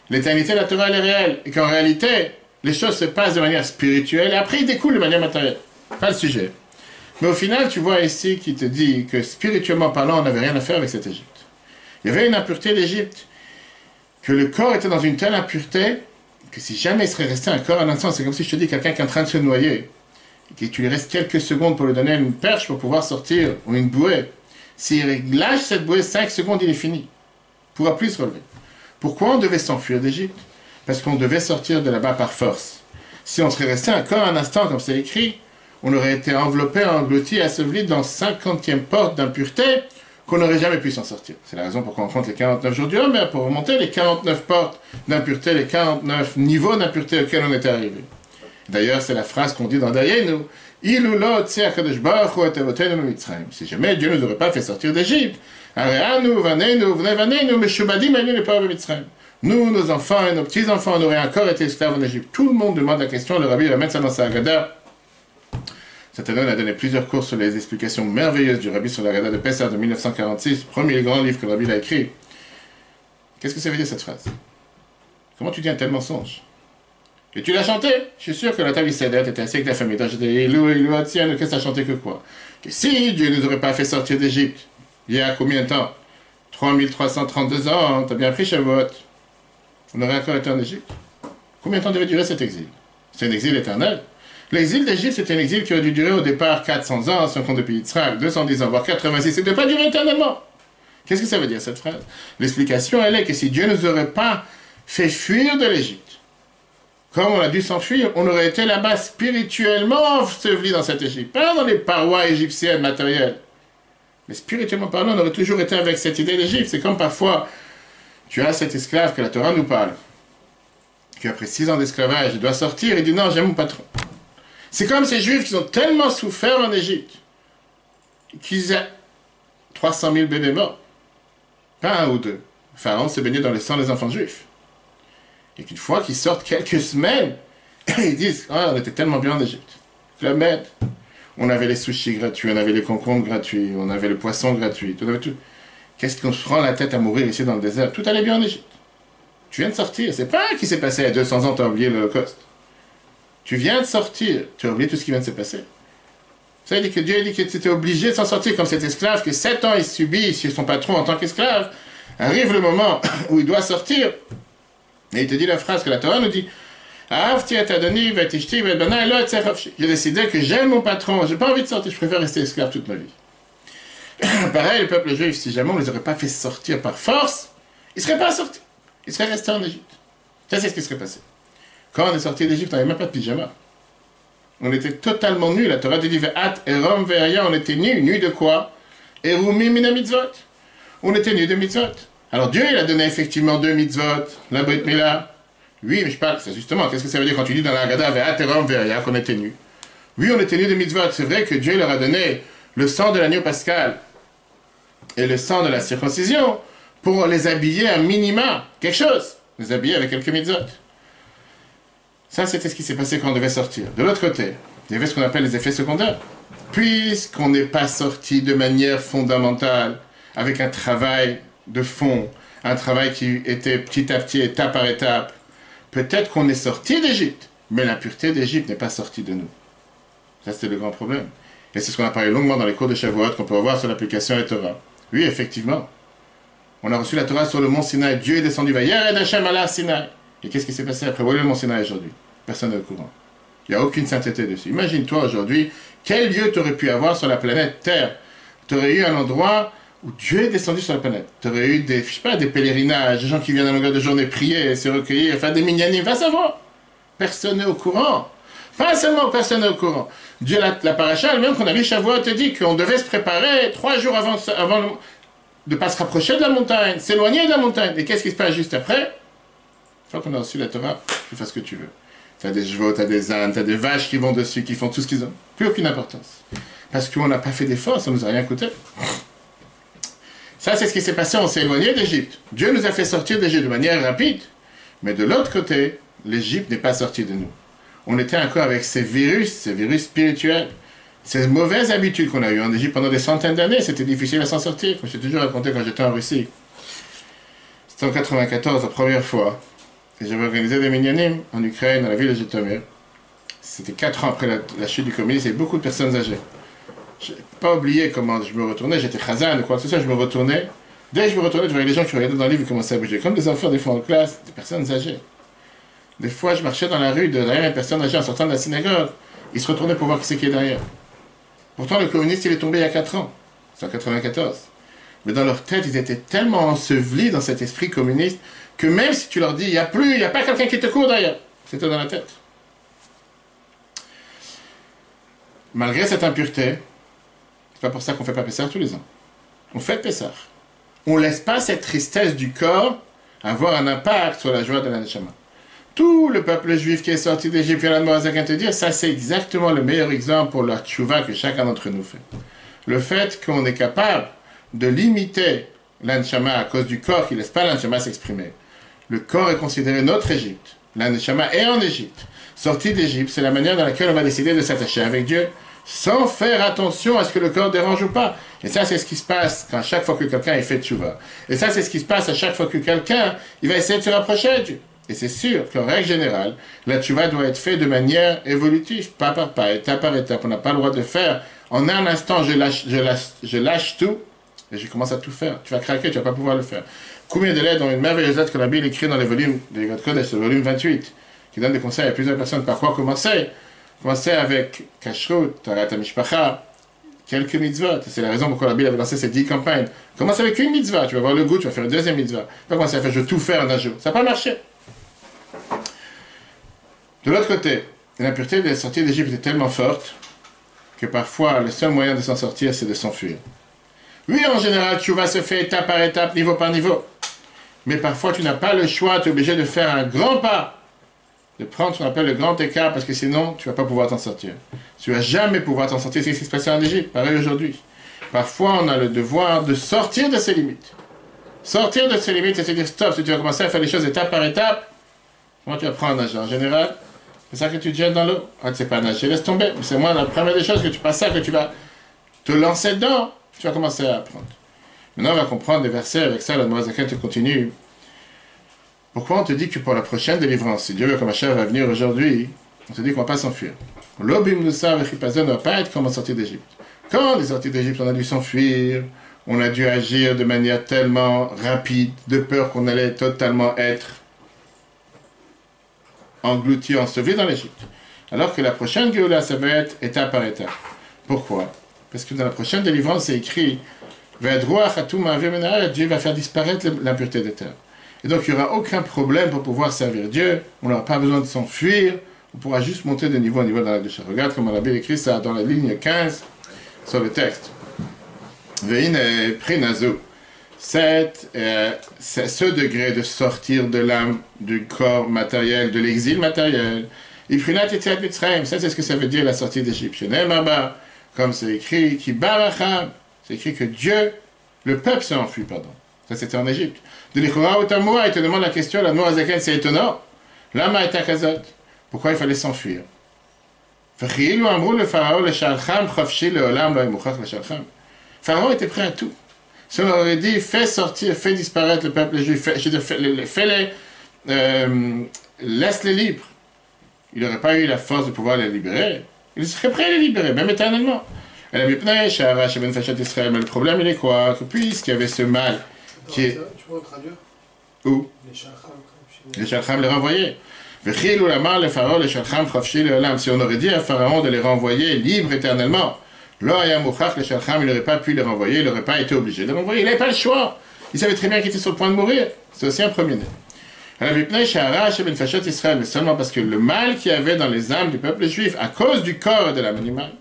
l'éternité de la Torah elle est réelle, et qu'en réalité, les choses se passent de manière spirituelle, et après ils découlent de manière matérielle. Pas le sujet. Mais au final, tu vois ici qui te dit que spirituellement parlant, on n'avait rien à faire avec cette Égypte. Il y avait une impureté d'Égypte, que le corps était dans une telle impureté, que si jamais il serait resté un corps un instant, c'est comme si je te dis quelqu'un qui est en train de se noyer, et que tu lui restes quelques secondes pour lui donner une perche pour pouvoir sortir, ou une bouée. S'il lâche cette bouée 5 secondes, il est fini. Il ne pourra plus se relever. Pourquoi on devait s'enfuir d'Égypte? Parce qu'on devait sortir de là-bas par force. Si on serait resté un corps un instant, comme c'est écrit, on aurait été enveloppé, englouti, asseveli dans 50e porte d'impureté qu'on n'aurait jamais pu s'en sortir. C'est la raison pourquoi on compte les 49 jours du homme, mais pour remonter les 49 portes d'impureté, les 49 niveaux d'impureté auxquels on était arrivé. D'ailleurs, c'est la phrase qu'on dit dans Dayenu, si jamais Dieu ne nous aurait pas fait sortir d'Égypte, nous, nos enfants et nos petits-enfants, on aurait encore été esclaves en Égypte. Tout le monde demande la question, le Rabbi va mettre ça dans sa Haggadah. Cette année, on a donné plusieurs cours sur les explications merveilleuses du Rabbi sur la Haggadah de Pessah de 1946, premier grand livre que le Rabbi a écrit. Qu'est-ce que ça veut dire cette phrase? Comment tu dis un tel mensonge? Et tu l'as chanté? Je suis sûr que la table Seder était assis avec la famille. Tu as chanté Elou, tiens, qu'est-ce que tu as chanté que quoi? Que si Dieu ne nous aurait pas fait sortir d'Égypte, il y a combien de temps? 3332 ans, tu as bien pris Shavuot. On aurait encore été en Égypte. Combien de temps devait durer cet exil? C'est un exil éternel. L'exil d'Égypte, c'était un exil qui aurait dû durer au départ 400 ans, si on compte le pays d'Israël, 210 ans, voire 86. Ça ne devait pas durer éternellement. Qu'est-ce que ça veut dire, cette phrase? L'explication, elle est que si Dieu ne nous aurait pas fait fuir de l'Égypte, comme on a dû s'enfuir, on aurait été là-bas spirituellement enseveli dans cette Égypte. Pas dans les parois égyptiennes matérielles. Mais spirituellement parlant, on aurait toujours été avec cette idée d'Égypte. C'est comme parfois, tu as cet esclave que la Torah nous parle, qui après 6 ans d'esclavage, il doit sortir et dit non, j'aime mon patron. C'est comme ces Juifs qui ont tellement souffert en Égypte qu'ils ont 300 000 bébés morts. Pas un ou deux. Pharaon se baignait dans le sang des enfants juifs. Et qu'une fois qu'ils sortent quelques semaines, ils disent, ah, on était tellement bien en Égypte. Club Med, on avait les sushis gratuits, on avait les concombres gratuits, on avait le poisson gratuit, on avait tout. Qu'est-ce qu'on se prend la tête à mourir ici dans le désert? Tout allait bien en Égypte. Tu viens de sortir. C'est pas ce qui s'est passé il y a 200 ans, tu as oublié l'Holocauste. Tu viens de sortir, tu as oublié tout ce qui vient de se passer. Ça veut dire que Dieu dit que tu étais obligé de s'en sortir comme cet esclave que 7 ans il subit chez son patron en tant qu'esclave. Arrive le moment où il doit sortir. Et il te dit la phrase que la Torah nous dit. J'ai décidé que j'aime mon patron, j'ai pas envie de sortir, je préfère rester esclave toute ma vie. Pareil, le peuple juif, si jamais on ne les aurait pas fait sortir par force, ils ne seraient pas sortis. Ils seraient restés en Égypte. Ça, c'est ce qui serait passé. Quand on est sorti d'Égypte, on n'avait même pas de pyjama. On était totalement nus. La Torah dit on était nus. Nus de quoi? Erumi mina mitzvot. On était nus de mitzvot. Alors Dieu, il a donné effectivement 2 mitzvot, la Brit Mila. Oui, mais je parle, c'est justement, qu'est-ce que ça veut dire quand tu dis dans la Haggadah qu'on était nus? Oui, on était nus de mitzvot. C'est vrai que Dieu leur a donné le sang de l'agneau pascal et le sang de la circoncision pour les habiller à minima, quelque chose. Les habiller avec quelques mitzvot. Ça, c'était ce qui s'est passé quand on devait sortir. De l'autre côté, il y avait ce qu'on appelle les effets secondaires. Puisqu'on n'est pas sorti de manière fondamentale, avec un travail de fond, un travail qui était petit à petit, étape par étape, peut-être qu'on est sorti d'Égypte, mais la pureté d'Égypte n'est pas sortie de nous. Ça, c'était le grand problème. Et c'est ce qu'on a parlé longuement dans les cours de Shavuot, qu'on peut voir sur l'application Torah. Oui, effectivement. On a reçu la Torah sur le mont Sinaï. Dieu est descendu. Vayered Hashem ala Sinaï. Et qu'est-ce qui s'est passé après? Voyez le mont Sinaï aujourd'hui. Personne n'est au courant. Il n'y a aucune sainteté dessus. Imagine-toi aujourd'hui, quel lieu tu aurais pu avoir sur la planète Terre? Tu aurais eu un endroit où Dieu est descendu sur la planète. Tu aurais eu des, je sais pas, des pèlerinages, des gens qui viennent à longueur de journée prier, se recueillir, faire des minyanim. Va savoir. Personne n'est au courant. Pas seulement personne n'est au courant. Dieu, la paracha elle-même qu'on a lu Shavuot te dit qu'on devait se préparer 3 jours avant de ne pas se rapprocher de la montagne, s'éloigner de la montagne. Et qu'est-ce qui se passe juste après? Une fois qu'on a reçu la Torah, tu fais ce que tu veux. Tu as des chevaux, tu as des ânes, tu as des vaches qui vont dessus, qui font tout ce qu'ils ont. Plus aucune importance. Parce qu'on n'a pas fait d'effort, ça ne nous a rien coûté. Ça, c'est ce qui s'est passé, on s'est éloigné d'Égypte. Dieu nous a fait sortir d'Égypte de manière rapide. Mais de l'autre côté, l'Égypte n'est pas sortie de nous. On était encore avec ces virus spirituels, ces mauvaises habitudes qu'on a eues en Égypte pendant des centaines d'années. C'était difficile à s'en sortir. Comme je t'ai toujours raconté quand j'étais en Russie. C'était en 1994, la première fois. Et j'avais organisé des minyanim en Ukraine, dans la ville de Jytomyr. C'était 4 ans après la chute du communisme, il y avait beaucoup de personnes âgées. Je n'ai pas oublié comment je me retournais, j'étais chazan ou quoi que ce soit, je me retournais. Dès que je me retournais, je voyais les gens qui regardaient dans le livre et commençaient à bouger. Comme des enfants, des fois en classe, des personnes âgées. Des fois, je marchais dans la rue derrière une personne âgée en sortant de la synagogue. Ils se retournaient pour voir qui c'est qui est derrière. Pourtant, le communiste, il est tombé il y a 4 ans. C'est en 1994. Mais dans leur tête, ils étaient tellement ensevelis dans cet esprit communiste que même si tu leur dis, il n'y a pas quelqu'un qui te court derrière. C'était dans la tête. Malgré cette impureté, c'est pas pour ça qu'on fait pas Pessah tous les ans. On fait Pessah. On laisse pas cette tristesse du corps avoir un impact sur la joie de la Neshama. Tout le peuple juif qui est sorti d'Égypte, vient de te dire, ça c'est exactement le meilleur exemple pour la tchouva que chacun d'entre nous fait. Le fait qu'on est capable de limiter l'Anshama à cause du corps qui ne laisse pas l'Anshama s'exprimer. Le corps est considéré notre Égypte. L'Anshama est en Égypte. Sorti d'Égypte, c'est la manière dans laquelle on va décider de s'attacher avec Dieu, sans faire attention à ce que le corps dérange ou pas. Et ça, c'est ce qui se passe quand chaque fois que quelqu'un est fait tchouva. Et ça, c'est ce qui se passe à chaque fois que quelqu'un il va essayer de se rapprocher de Dieu. Et c'est sûr qu'en règle générale, la tchouva doit être faite de manière évolutive, pas par pas, étape par étape. On n'a pas le droit de faire en un instant, je lâche tout, et je commence à tout faire. Tu vas craquer, tu ne vas pas pouvoir le faire. Combien de lettres dans une merveilleuse lettre que la Bible écrit dans les volumes de l'Église Kodesh, le volume 28, qui donne des conseils à plusieurs personnes par quoi commencer. Commencer avec Kashrut, Tarat HaMishpacha, quelques mitzvot. C'est la raison pourquoi la Bible avait lancé ces 10 campagnes. Commence avec une mitzvah, tu vas voir le goût, tu vas faire une deuxième mitzvah. Pas commencer à faire je vais tout faire en un jour. Ça n'a pas marché. De l'autre côté, l'impureté de la sortie d'Égypte est tellement forte que parfois le seul moyen de s'en sortir, c'est de s'enfuir. Oui, en général, tu vas se faire étape par étape, niveau par niveau. Mais parfois, tu n'as pas le choix, tu es obligé de faire un grand pas de prendre ce qu'on appelle le grand écart, parce que sinon, tu ne vas pas pouvoir t'en sortir. Tu ne vas jamais pouvoir t'en sortir. C'est ce qui se passe en Égypte, pareil aujourd'hui. Parfois, on a le devoir de sortir de ses limites. Sortir de ses limites, c'est dire stop. Si tu vas commencer à faire les choses étape par étape, comment tu apprends à nager en général? C'est ça que tu te jettes dans l'eau. Ah, tu ne sais pas nager, laisse tomber. C'est moi la première des choses que tu passes ça, que tu vas te lancer dedans, tu vas commencer à apprendre. Maintenant, on va comprendre des versets avec ça, la Noazaken te continue. Pourquoi on te dit que pour la prochaine délivrance, si Dieu veut que Mashiach va venir aujourd'hui, on te dit qu'on ne va pas s'enfuir. L'obim nous savent, ne va pas être comme en sortie d'Égypte. Quand on est sorti d'Égypte, on a dû s'enfuir, on a dû agir de manière tellement rapide, de peur qu'on allait totalement être englouti, enseveli dans l'Égypte. Alors que la prochaine Géoula, ça va être étape par étape. Pourquoi? Parce que dans la prochaine délivrance, c'est écrit Dieu va faire disparaître l'impureté des terres. Et donc, il n'y aura aucun problème pour pouvoir servir Dieu. On n'aura pas besoin de s'enfuir. On pourra juste monter de niveau en niveau dans la décharge. Regarde comment la Bible écrit ça dans la ligne 15 sur le texte. Veine Prinazo. C'est ce degré de sortir de l'âme, du corps matériel, de l'exil matériel. Ça, c'est ce que ça veut dire la sortie d'Égypte. Comme c'est écrit, c'est écrit que Dieu, le peuple s'est enfui, pardon. Ça, c'était en Égypte. De l'Ikhora Otamoua, il te demande la question, la Noazaken, c'est étonnant. Lama et Takazot. Pourquoi il fallait s'enfuir? Pharaon était prêt à tout. Si on aurait dit, fais sortir, fais disparaître le peuple juif, laisse-les libres. Il n'aurait pas eu la force de pouvoir les libérer. Il serait prêt à les libérer, même éternellement. Mais le problème, il est quoi? Que puisqu'il y avait ce mal qui est... Tu peux traduire? Où? Les Shalcham les renvoyaient. Si on aurait dit à Pharaon de les renvoyer libres éternellement, il n'aurait pas pu les renvoyer, il n'aurait pas été obligé de les renvoyer. Il n'avait pas le choix. Il savait très bien qu'il était sur le point de mourir. C'est aussi un premier-né. Mais seulement parce que le mal qu'il y avait dans les âmes du peuple juif, à cause du corps et de l'âme animale,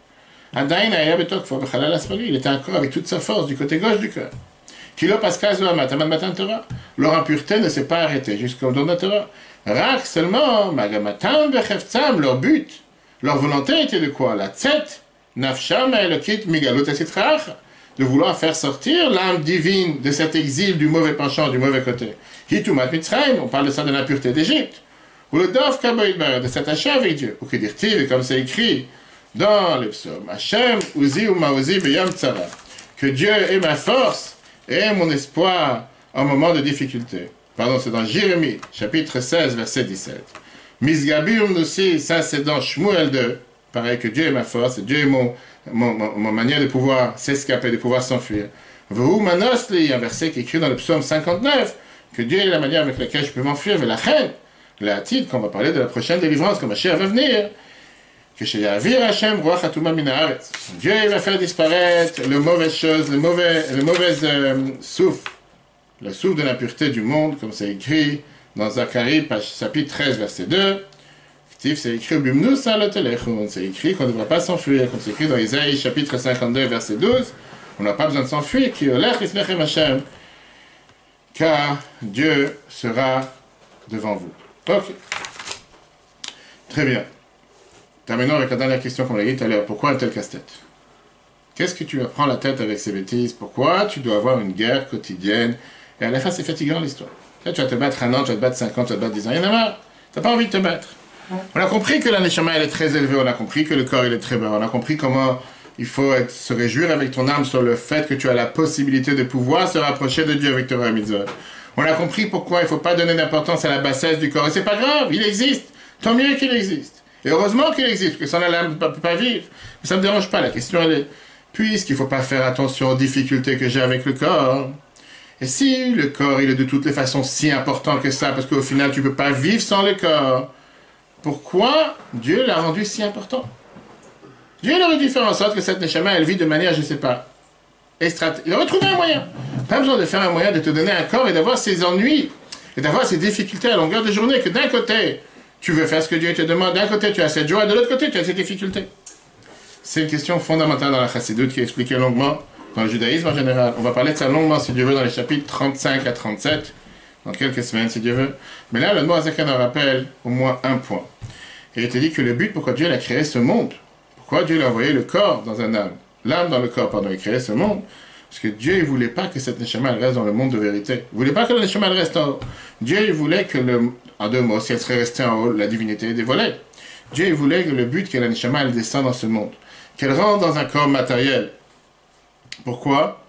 il était encore avec toute sa force du côté gauche du cœur. Leur impureté ne s'est pas arrêtée jusqu'au don de la Torah. Rak seulement, leur but, leur volonté était de quoi? La tête, nafsham elokit migalut esitrach, de vouloir faire sortir l'âme divine de cet exil du mauvais penchant, du mauvais côté. Hitumat Mitzrayim, on parle de ça de l'impureté d'Égypte. Ou le dov kaboïdbar, de s'attacher avec Dieu. Ou que dire-t-il, comme c'est écrit dans le psaume, Hachem, uzi ou maozi beyam tzara, que Dieu est ma force et mon espoir en moment de difficulté. Pardon, c'est dans Jérémie, chapitre 16, verset 17. Misgabir aussi, ça c'est dans Shmuel 2, pareil que Dieu est ma force, et Dieu est mon manière de pouvoir s'escaper, de pouvoir s'enfuir. Vous manosli, un verset qui est écrit dans le psaume 59, que Dieu est la manière avec laquelle je peux m'enfuir vers la reine. La titre, qu'on va parler de la prochaine délivrance, quand Mashiach va venir, que chez Yavir Hashem, Ruach Hatuma Minaharetz. Dieu il va faire disparaître les mauvaises choses, le mauvais souffle, le souffle de l'impureté du monde, comme c'est écrit dans Zacharie, chapitre 13, verset 2. C'est écrit c'est écrit qu'on ne devrait pas s'enfuir, comme c'est écrit dans Isaïe, chapitre 52, verset 12. On n'a pas besoin de s'enfuir, car Dieu sera devant vous. Ok. Très bien. Terminons avec la dernière question qu'on a dit tout à l'heure. Pourquoi un tel casse-tête? Qu'est-ce que tu prends la tête avec ces bêtises? Pourquoi tu dois avoir une guerre quotidienne? Et à la fin, c'est fatigant l'histoire. Là, tu vas te battre 1 an, tu vas te battre 5 ans, tu vas te battre 10 ans. Il y en a marre. Tu n'as pas envie de te battre. On a compris que la neshama, elle est très élevée. On a compris que le corps, il est très bas. On a compris comment il faut se réjouir avec ton âme sur le fait que tu as la possibilité de pouvoir se rapprocher de Dieu avec Torah et Mitzvot. On a compris pourquoi il ne faut pas donner d'importance à la bassesse du corps. Et c'est pas grave, il existe. Tant mieux qu'il existe. Et heureusement qu'il existe, parce que sans l'âme ne peut pas vivre. Mais ça ne me dérange pas. La question, elle est, puisqu'il ne faut pas faire attention aux difficultés que j'ai avec le corps, et si le corps, il est de toutes les façons si important que ça, parce qu'au final, tu ne peux pas vivre sans le corps, pourquoi Dieu l'a rendu si important? Dieu aurait dû faire en sorte que cette neshama, elle vit de manière, je ne sais pas, il aurait trouvé un moyen. Pas besoin de faire un moyen de te donner un corps et d'avoir ses ennuis, et d'avoir ses difficultés à longueur de journée, que d'un côté, tu veux faire ce que Dieu te demande, d'un côté, tu as cette joie, de l'autre côté, tu as ces difficultés. C'est une question fondamentale dans la chassidoute qui est expliquée longuement dans le judaïsme en général. On va parler de ça longuement, si Dieu veut, dans les chapitres 35 à 37 dans quelques semaines, si Dieu veut. Mais là, le Noazakan en rappelle au moins un point. Et il te dit que le but pourquoi Dieu a créé ce monde, pourquoi Dieu a envoyé le corps dans un âme, l'âme dans le corps, pardon, il a créé ce monde, parce que Dieu, il ne voulait pas que cette Neshama elle reste dans le monde de vérité. Il ne voulait pas que la Neshama elle reste en haut. Dieu, il voulait que, en deux mots, si elle serait restée en haut, la divinité est dévoilée. Dieu, il voulait que le but, que la Neshama elle descende dans ce monde, qu'elle rentre dans un corps matériel. Pourquoi?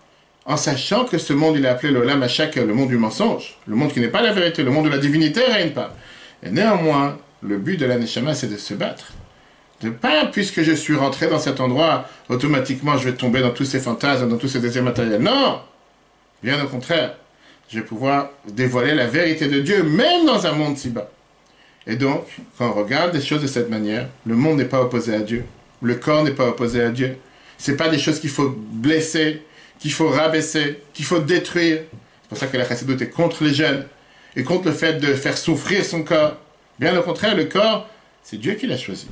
En sachant que ce monde, il est appelé l'Olam Hashak, le monde du mensonge, le monde qui n'est pas la vérité, le monde où la divinité ne règne pas. Et néanmoins, le but de la Neshama, c'est de se battre. De pas, puisque je suis rentré dans cet endroit, automatiquement je vais tomber dans tous ces fantasmes, dans tous ces désirs matériels. Non! Bien au contraire, je vais pouvoir dévoiler la vérité de Dieu, même dans un monde si bas. Et donc, quand on regarde des choses de cette manière, le monde n'est pas opposé à Dieu. Le corps n'est pas opposé à Dieu. Ce n'est pas des choses qu'il faut blesser, qu'il faut rabaisser, qu'il faut détruire. C'est pour ça que la chassidoute est contre les jeunes et contre le fait de faire souffrir son corps. Bien au contraire, le corps, c'est Dieu qui l'a choisi.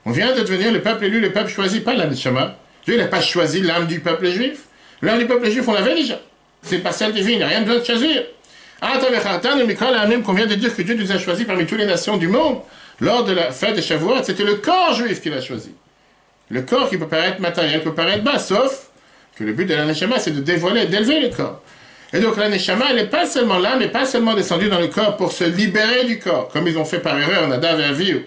On vient de devenir le peuple élu, le peuple choisi, pas la Neshama. Dieu n'a pas choisi l'âme du peuple juif. L'âme du peuple juif, on l'avait déjà. C'est une parcelle divine, il n'y a rien besoin de choisir. Qu'on vient de dire que Dieu nous a choisis parmi toutes les nations du monde, lors de la fête de Shavuot, c'était le corps juif qui l'a choisi. Le corps qui peut paraître matériel, peut paraître bas, sauf que le but de la Neshama, c'est de dévoiler, d'élever le corps. Et donc la Neshama, elle n'est pas seulement là, mais pas seulement descendue dans le corps pour se libérer du corps, comme ils ont fait par erreur Nadav et Avihu,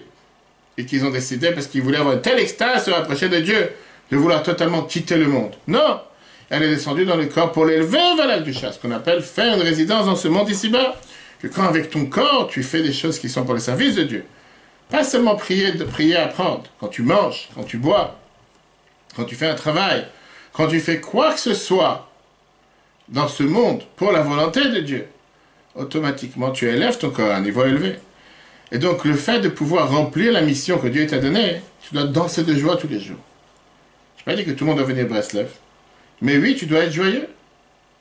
et qu'ils ont décidé, parce qu'ils voulaient avoir une telle extase, se rapprocher de Dieu, de vouloir totalement quitter le monde. Non! Elle est descendue dans le corps pour l'élever vers la Kedusha, ce qu'on appelle faire une résidence dans ce monde ici-bas. Que quand avec ton corps, tu fais des choses qui sont pour le service de Dieu. Pas seulement prier, apprendre. Quand tu manges, quand tu bois, quand tu fais un travail, quand tu fais quoi que ce soit dans ce monde pour la volonté de Dieu, automatiquement tu élèves ton corps à un niveau élevé. Et donc le fait de pouvoir remplir la mission que Dieu t'a donnée, tu dois danser de joie tous les jours. Je n'ai pas dit que tout le monde doit venir Breslev. Mais oui, tu dois être joyeux.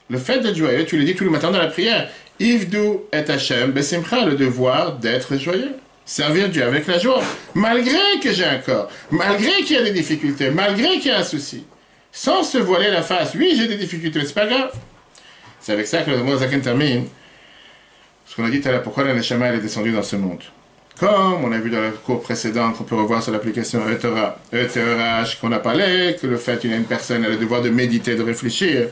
Le fait d'être joyeux, tu le dis tout le matin dans la prière. Ivdu et Hashem besimcha, le devoir d'être joyeux. Servir Dieu avec la joie. Malgré que j'ai un corps, malgré qu'il y a des difficultés, malgré qu'il y a un souci. Sans se voiler la face. Oui, j'ai des difficultés, mais c'est pas grave. C'est avec ça que le Mozaken termine. Ce qu'on a dit tout à l'heure, pourquoi la Neshama est descendue dans ce monde. Comme on a vu dans le cours précédent, qu'on peut revoir sur l'application ETRH, qu'on a parlé, que le fait qu'il y a une personne a le devoir de méditer, de réfléchir,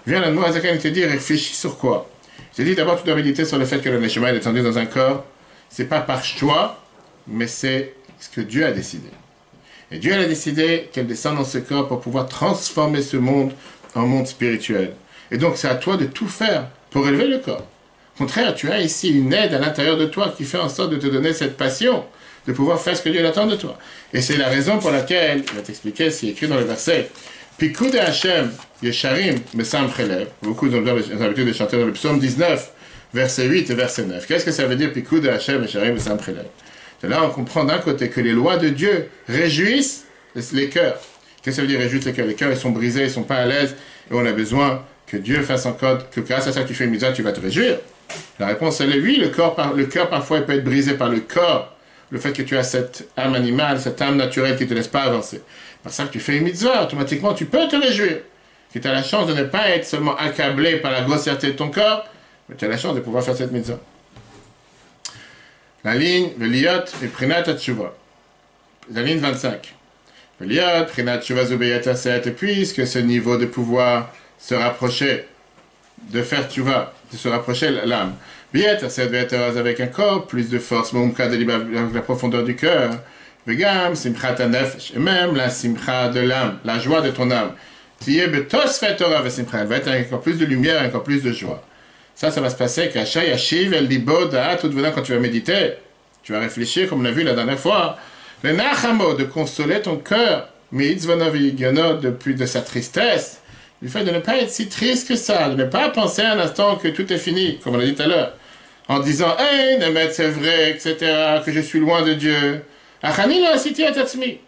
vient le Mozaken te dit, réfléchis sur quoi? Je te dis d'abord, tu dois méditer sur le fait que la Neshama est descendue dans un corps. C'est pas par choix, mais c'est ce que Dieu a décidé. Et Dieu a décidé qu'elle descende dans ce corps pour pouvoir transformer ce monde en monde spirituel. Et donc c'est à toi de tout faire pour élever le corps. Au contraire, tu as ici une aide à l'intérieur de toi qui fait en sorte de te donner cette passion, de pouvoir faire ce que Dieu attend de toi. Et c'est la raison pour laquelle, il va t'expliquer, c'est écrit dans le verset, Pikud Hashem, Yesharim, Mesam Chelev. Beaucoup ont l'habitude de chanter dans le psaume 19, verset 8 et verset 9. Qu'est-ce que ça veut dire, Pikud Hashem, Yesharim, Mesam Chelev? De là, on comprend d'un côté que les lois de Dieu réjouissent les cœurs. Qu'est-ce que ça veut dire réjouissent les cœurs? Les cœurs, ils sont brisés, ils ne sont pas à l'aise, et on a besoin que Dieu fasse en sorte que grâce à ça que tu fais une mitzvah, tu vas te réjouir. La réponse, elle est oui, le cœur parfois il peut être brisé par le corps, le fait que tu as cette âme animale, cette âme naturelle qui ne te laisse pas avancer. Par ça que tu fais une mitzvah, automatiquement tu peux te réjouir. Que tu as la chance de ne pas être seulement accablé par la grossièreté de ton corps, mais tu as la chance de pouvoir faire cette mitzvah. La ligne, Veliot et Prinat Tshuva. La ligne 25. Veliot, Prinat Tshuva Zubeyat Aset, et puisque ce niveau de pouvoir se rapprocher, de faire Tshuva, de se rapprocher l'âme. Beyat Aset avec un corps, plus de force, Moumka de la profondeur du cœur. Vegam, Simchat Anefesh, et même la Simcha de l'âme, la joie de ton âme. Tiye Betos Fet Torah Vesimcha, elle va être avec encore plus de lumière, encore plus de joie. Ça va se passer qu'Acha Yashiv El Libo Da'a, tout venant quand tu vas méditer, tu vas réfléchir, comme on a vu la dernière fois, le Nachamo, de consoler ton cœur, mais depuis de sa tristesse, du fait de ne pas être si triste que ça, de ne pas penser un instant que tout est fini, comme on a dit tout à l'heure, en disant, hey, Nemet, c'est vrai, etc., que je suis loin de Dieu. Achanila Siti Atatsmi.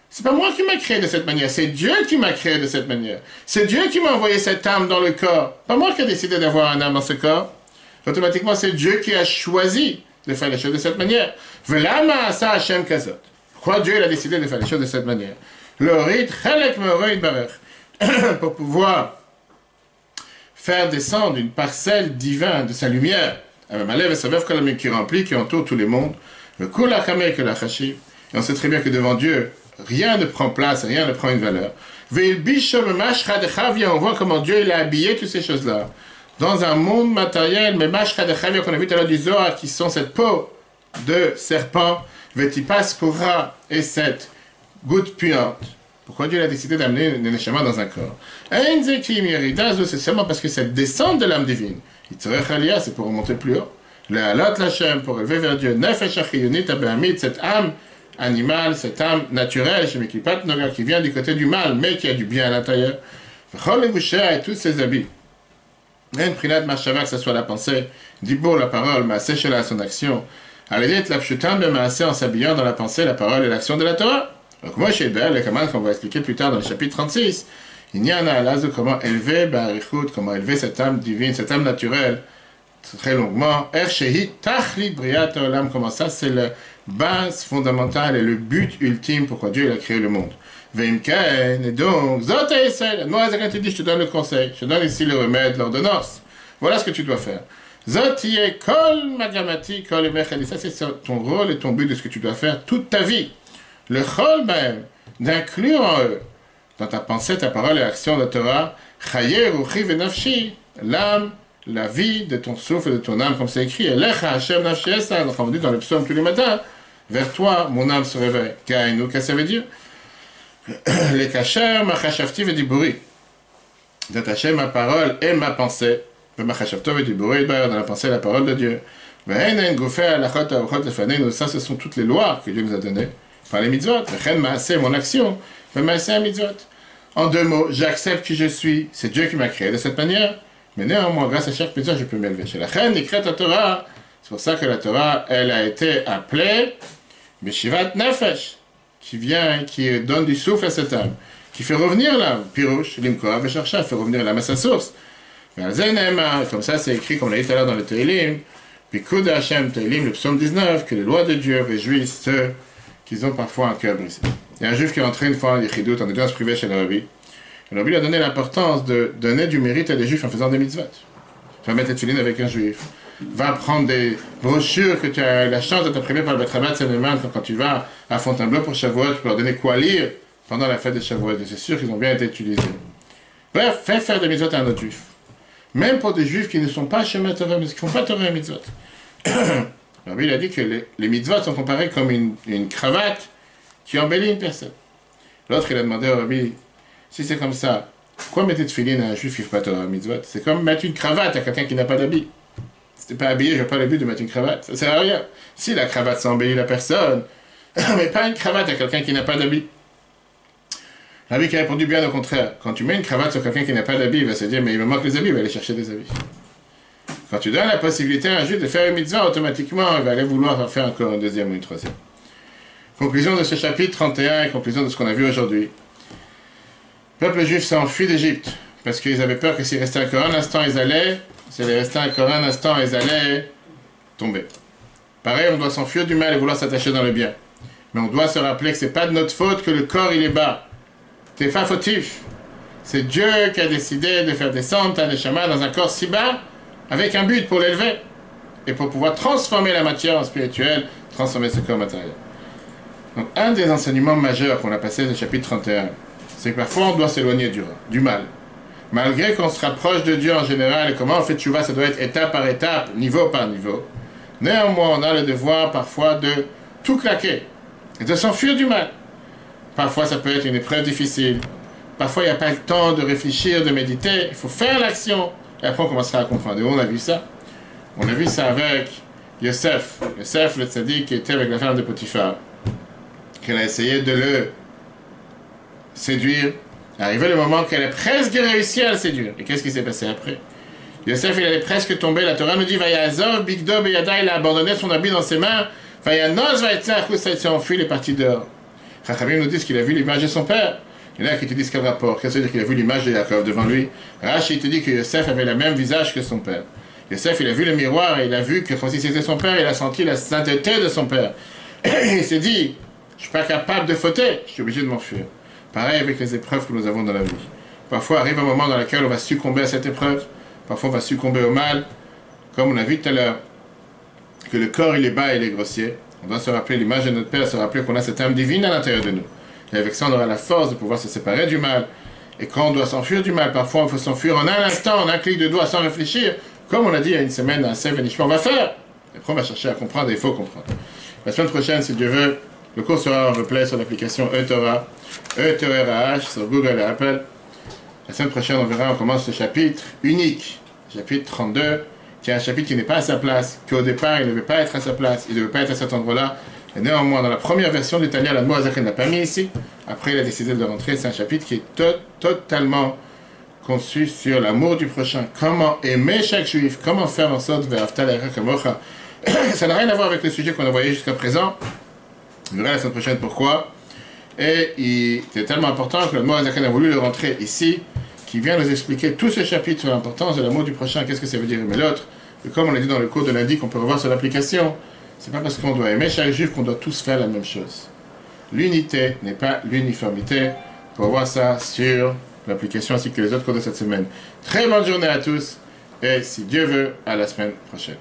C'est pas moi qui m'a créé de cette manière, c'est Dieu qui m'a créé de cette manière. C'est Dieu qui m'a envoyé cette âme dans le corps. Pas moi qui ai décidé d'avoir un âme dans ce corps. Automatiquement, c'est Dieu qui a choisi de faire les choses de cette manière. Velama asa Hashem kazot. Pourquoi Dieu a décidé de faire les choses de cette manière? L'orid chelek me'orid barech. Pour pouvoir faire descendre une parcelle divine de sa lumière qui remplit, qui entoure tous les mondes. Le Kula Kameh que la Chashiv. Et on sait très bien que devant Dieu, rien ne prend place, rien ne prend une valeur. On voit comment Dieu il a habillé toutes ces choses-là. Dans un monde matériel, mais Mashchadechavia qu'on a vu tout à l'heure du Zohar, qui sont cette peau de serpent, Vetipas Kura et cette goutte puante. Pourquoi Dieu a décidé d'amener le Neshama dans un corps? C'est seulement parce que cette descente de l'âme divine, c'est pour remonter plus haut. Le Halat Lachem, pour élever vers Dieu, Nefesh Achiyonit Abehamid, cette âme animale, cette âme naturelle, qui vient du côté du mal, mais qui a du bien à l'intérieur. Et tous ses habits. Même Prinat Machava, que ce soit la pensée, Dibour, la parole, Maaseh Shela, son action. Alédit la Pshutam, le Maaseh, en s'habillant dans la pensée, la parole et l'action de la Torah. Donc, moi, chez Béal, les commandes qu'on va expliquer plus tard dans le chapitre 36, il y en a à comment élever Barichut, comment élever cette âme divine, cette âme naturelle, très longuement. Shehi Tachlit Briat Olam, comment ça, c'est la base fondamentale et le but ultime pourquoi Dieu il a créé le monde. Veimken, et donc, Zota Esel, moi, Zakat dit, je te donne le conseil, je te donne ici le remède, l'ordonnance. Voilà ce que tu dois faire. Zotiye Kol Magamati, Kol Mechel, ça c'est ton rôle et ton but de ce que tu dois faire toute ta vie. Le Chol même, d'inclure en eux, dans ta pensée, ta parole et l'action de la Torah, Chayer Ruchi Venafshi, l'âme, la vie de ton souffle et de ton âme, comme c'est écrit, Elecha Hashem Nafshi Esa, donc on dit dans le psaume tous les matins, vers toi, mon âme se réveille. Kainu, qu'est-ce que ça veut dire? Les kacher, ma chashavti et diburi. D'attacher ma parole et ma pensée. Ma chashavto et diburi, dans la pensée et la parole de Dieu. Ça, ce sont toutes les lois que Dieu nous a données. Par les mitzvot. Mon action. En deux mots, j'accepte qui je suis. C'est Dieu qui m'a créé de cette manière. Mais néanmoins, grâce à chaque mitzvot, je peux m'élever. Chez la reine, écrite la Torah. C'est pour ça que la Torah, elle a été appelée Meshivat Nefesh. Qui vient, qui donne du souffle à cette âme, qui fait revenir l'âme, Pirouche, Limkoa, Vesharcha, fait revenir l'âme à sa source. Comme ça, c'est écrit, comme on l'a dit tout à l'heure dans le Teilim, puis Kud Hashem, Teilim, le psaume 19, que les lois de Dieu réjouissent ceux qui ont parfois un cœur brisé. Il y a un juif qui est entré une fois en Yichidut, en audience privée chez le Rabbi. Le Rabbi lui a donné l'importance de donner du mérite à des juifs en faisant des mitzvot. Tu vas mettre tes tefilines avec un juif. Va prendre des brochures que tu as la chance d'être imprimées par le Betrabat Seneman quand tu vas à Fontainebleau pour Shavuot, tu peux leur donner quoi lire pendant la fête de Shavuot. Et c'est sûr qu'ils ont bien été utilisés. Bref, fais faire des mitzvot à un autre juif. Même pour des juifs qui ne sont pas chez Torah, mais qui ne font pas Torah et mitzvot. Alors, il a dit que les mitzvot sont comparés comme une cravate qui embellit une personne. L'autre, il a demandé au Rabbi, si c'est comme ça, pourquoi mettre de filine à un juif qui ne fait pas Torah et mitzvot? C'est comme mettre une cravate à quelqu'un qui n'a pas d'habit. Si t'es pas habillé, je n'ai pas le but de mettre une cravate. Ça sert à rien. Si la cravate s'embellit la personne, mais pas une cravate à quelqu'un qui n'a pas d'habit. Rabbi qui a répondu bien au contraire. Quand tu mets une cravate sur quelqu'un qui n'a pas d'habit, il va se dire, mais il me manque les habits, il va aller chercher des habits. Quand tu donnes la possibilité à un juif de faire une mitzvah, automatiquement, il va aller vouloir en faire encore un deuxième ou une troisième. Conclusion de ce chapitre 31 et conclusion de ce qu'on a vu aujourd'hui. Le peuple juif s'est enfui d'Égypte parce qu'ils avaient peur que s'ils restaient encore un instant, ils allaient tomber. Pareil, on doit s'enfuir du mal et vouloir s'attacher dans le bien. Mais on doit se rappeler que c'est pas de notre faute que le corps il est bas. T'es pas fautif. C'est Dieu qui a décidé de faire descendre ta neshama dans un corps si bas avec un but pour l'élever et pour pouvoir transformer la matière en spirituelle, transformer ce corps matériel. Donc un des enseignements majeurs qu'on a passé au chapitre 31, c'est que parfois on doit s'éloigner du mal. Malgré qu'on se rapproche de Dieu en général, et comment on fait tchouva, ça doit être étape par étape, niveau par niveau. Néanmoins, on a le devoir parfois de tout claquer et de s'enfuir du mal. Parfois, ça peut être une épreuve difficile. Parfois, il n'y a pas le temps de réfléchir, de méditer. Il faut faire l'action. Et après, on commencera à comprendre. Et on a vu ça. On a vu ça avec Yosef. Yosef, le tzaddik, qui était avec la femme de Potiphar. Qu'elle a essayé de le séduire. Arrivé le moment qu'elle a presque réussi à le séduire. Et qu'est-ce qui s'est passé après? Yosef, il allait presque tomber. La Torah nous dit, Vayazov, Bigdo, Beyada, il a abandonné son habit dans ses mains. Vayanos, Vayetzah, il s'est enfui, il est parti dehors. Chachamim nous dit qu'il a vu l'image de son père. Il y en a qui te disent quel rapport. Qu'est-ce que ça veut dire qu'il a vu l'image de Yaakov devant lui? Rashi te dit que Yosef avait le même visage que son père. Yosef, il a vu le miroir et il a vu que quand il c'était son père, il a senti la sainteté de son père. Et il s'est dit, je ne suis pas capable de fauter, je suis obligé de m'enfuir. Pareil avec les épreuves que nous avons dans la vie. Parfois arrive un moment dans lequel on va succomber à cette épreuve. Parfois on va succomber au mal. Comme on a vu tout à l'heure, que le corps il est bas et il est grossier. On doit se rappeler l'image de notre Père, se rappeler qu'on a cette âme divine à l'intérieur de nous. Et avec ça, on aura la force de pouvoir se séparer du mal. Et quand on doit s'enfuir du mal, parfois on faut s'enfuir en un instant, en un clic de doigt, sans réfléchir. Comme on a dit il y a une semaine à Sev on va faire. Et après on va chercher à comprendre et il faut comprendre. La semaine prochaine, si Dieu veut, le cours sera en replay sur l'application eTorah, eTorah sur Google et Apple. La semaine prochaine, on commence le chapitre unique, chapitre 32, qui est un chapitre qui n'est pas à sa place, qu'au départ, il ne devait pas être à sa place, il ne devait pas être à cet endroit-là. Et néanmoins, dans la première version du Tanya, l'Admor HaZaken ne l'a pas mis ici. Après, il a décidé de rentrer. C'est un chapitre qui est totalement conçu sur l'amour du prochain. Comment aimer chaque juif, comment faire en sorte de ça n'a rien à voir avec le sujet qu'on a voyé jusqu'à présent. On verra la semaine prochaine pourquoi. Et c'est tellement important que l'Admor HaZaken a voulu le rentrer ici, qui vient nous expliquer tout ce chapitre sur l'importance de l'amour du prochain, qu'est-ce que ça veut dire aimer l'autre. Et comme on l'a dit dans le cours de lundi qu'on peut revoir sur l'application, c'est pas parce qu'on doit aimer chaque juif qu'on doit tous faire la même chose. L'unité n'est pas l'uniformité. On peut voir ça sur l'application ainsi que les autres cours de cette semaine. Très bonne journée à tous et si Dieu veut, à la semaine prochaine.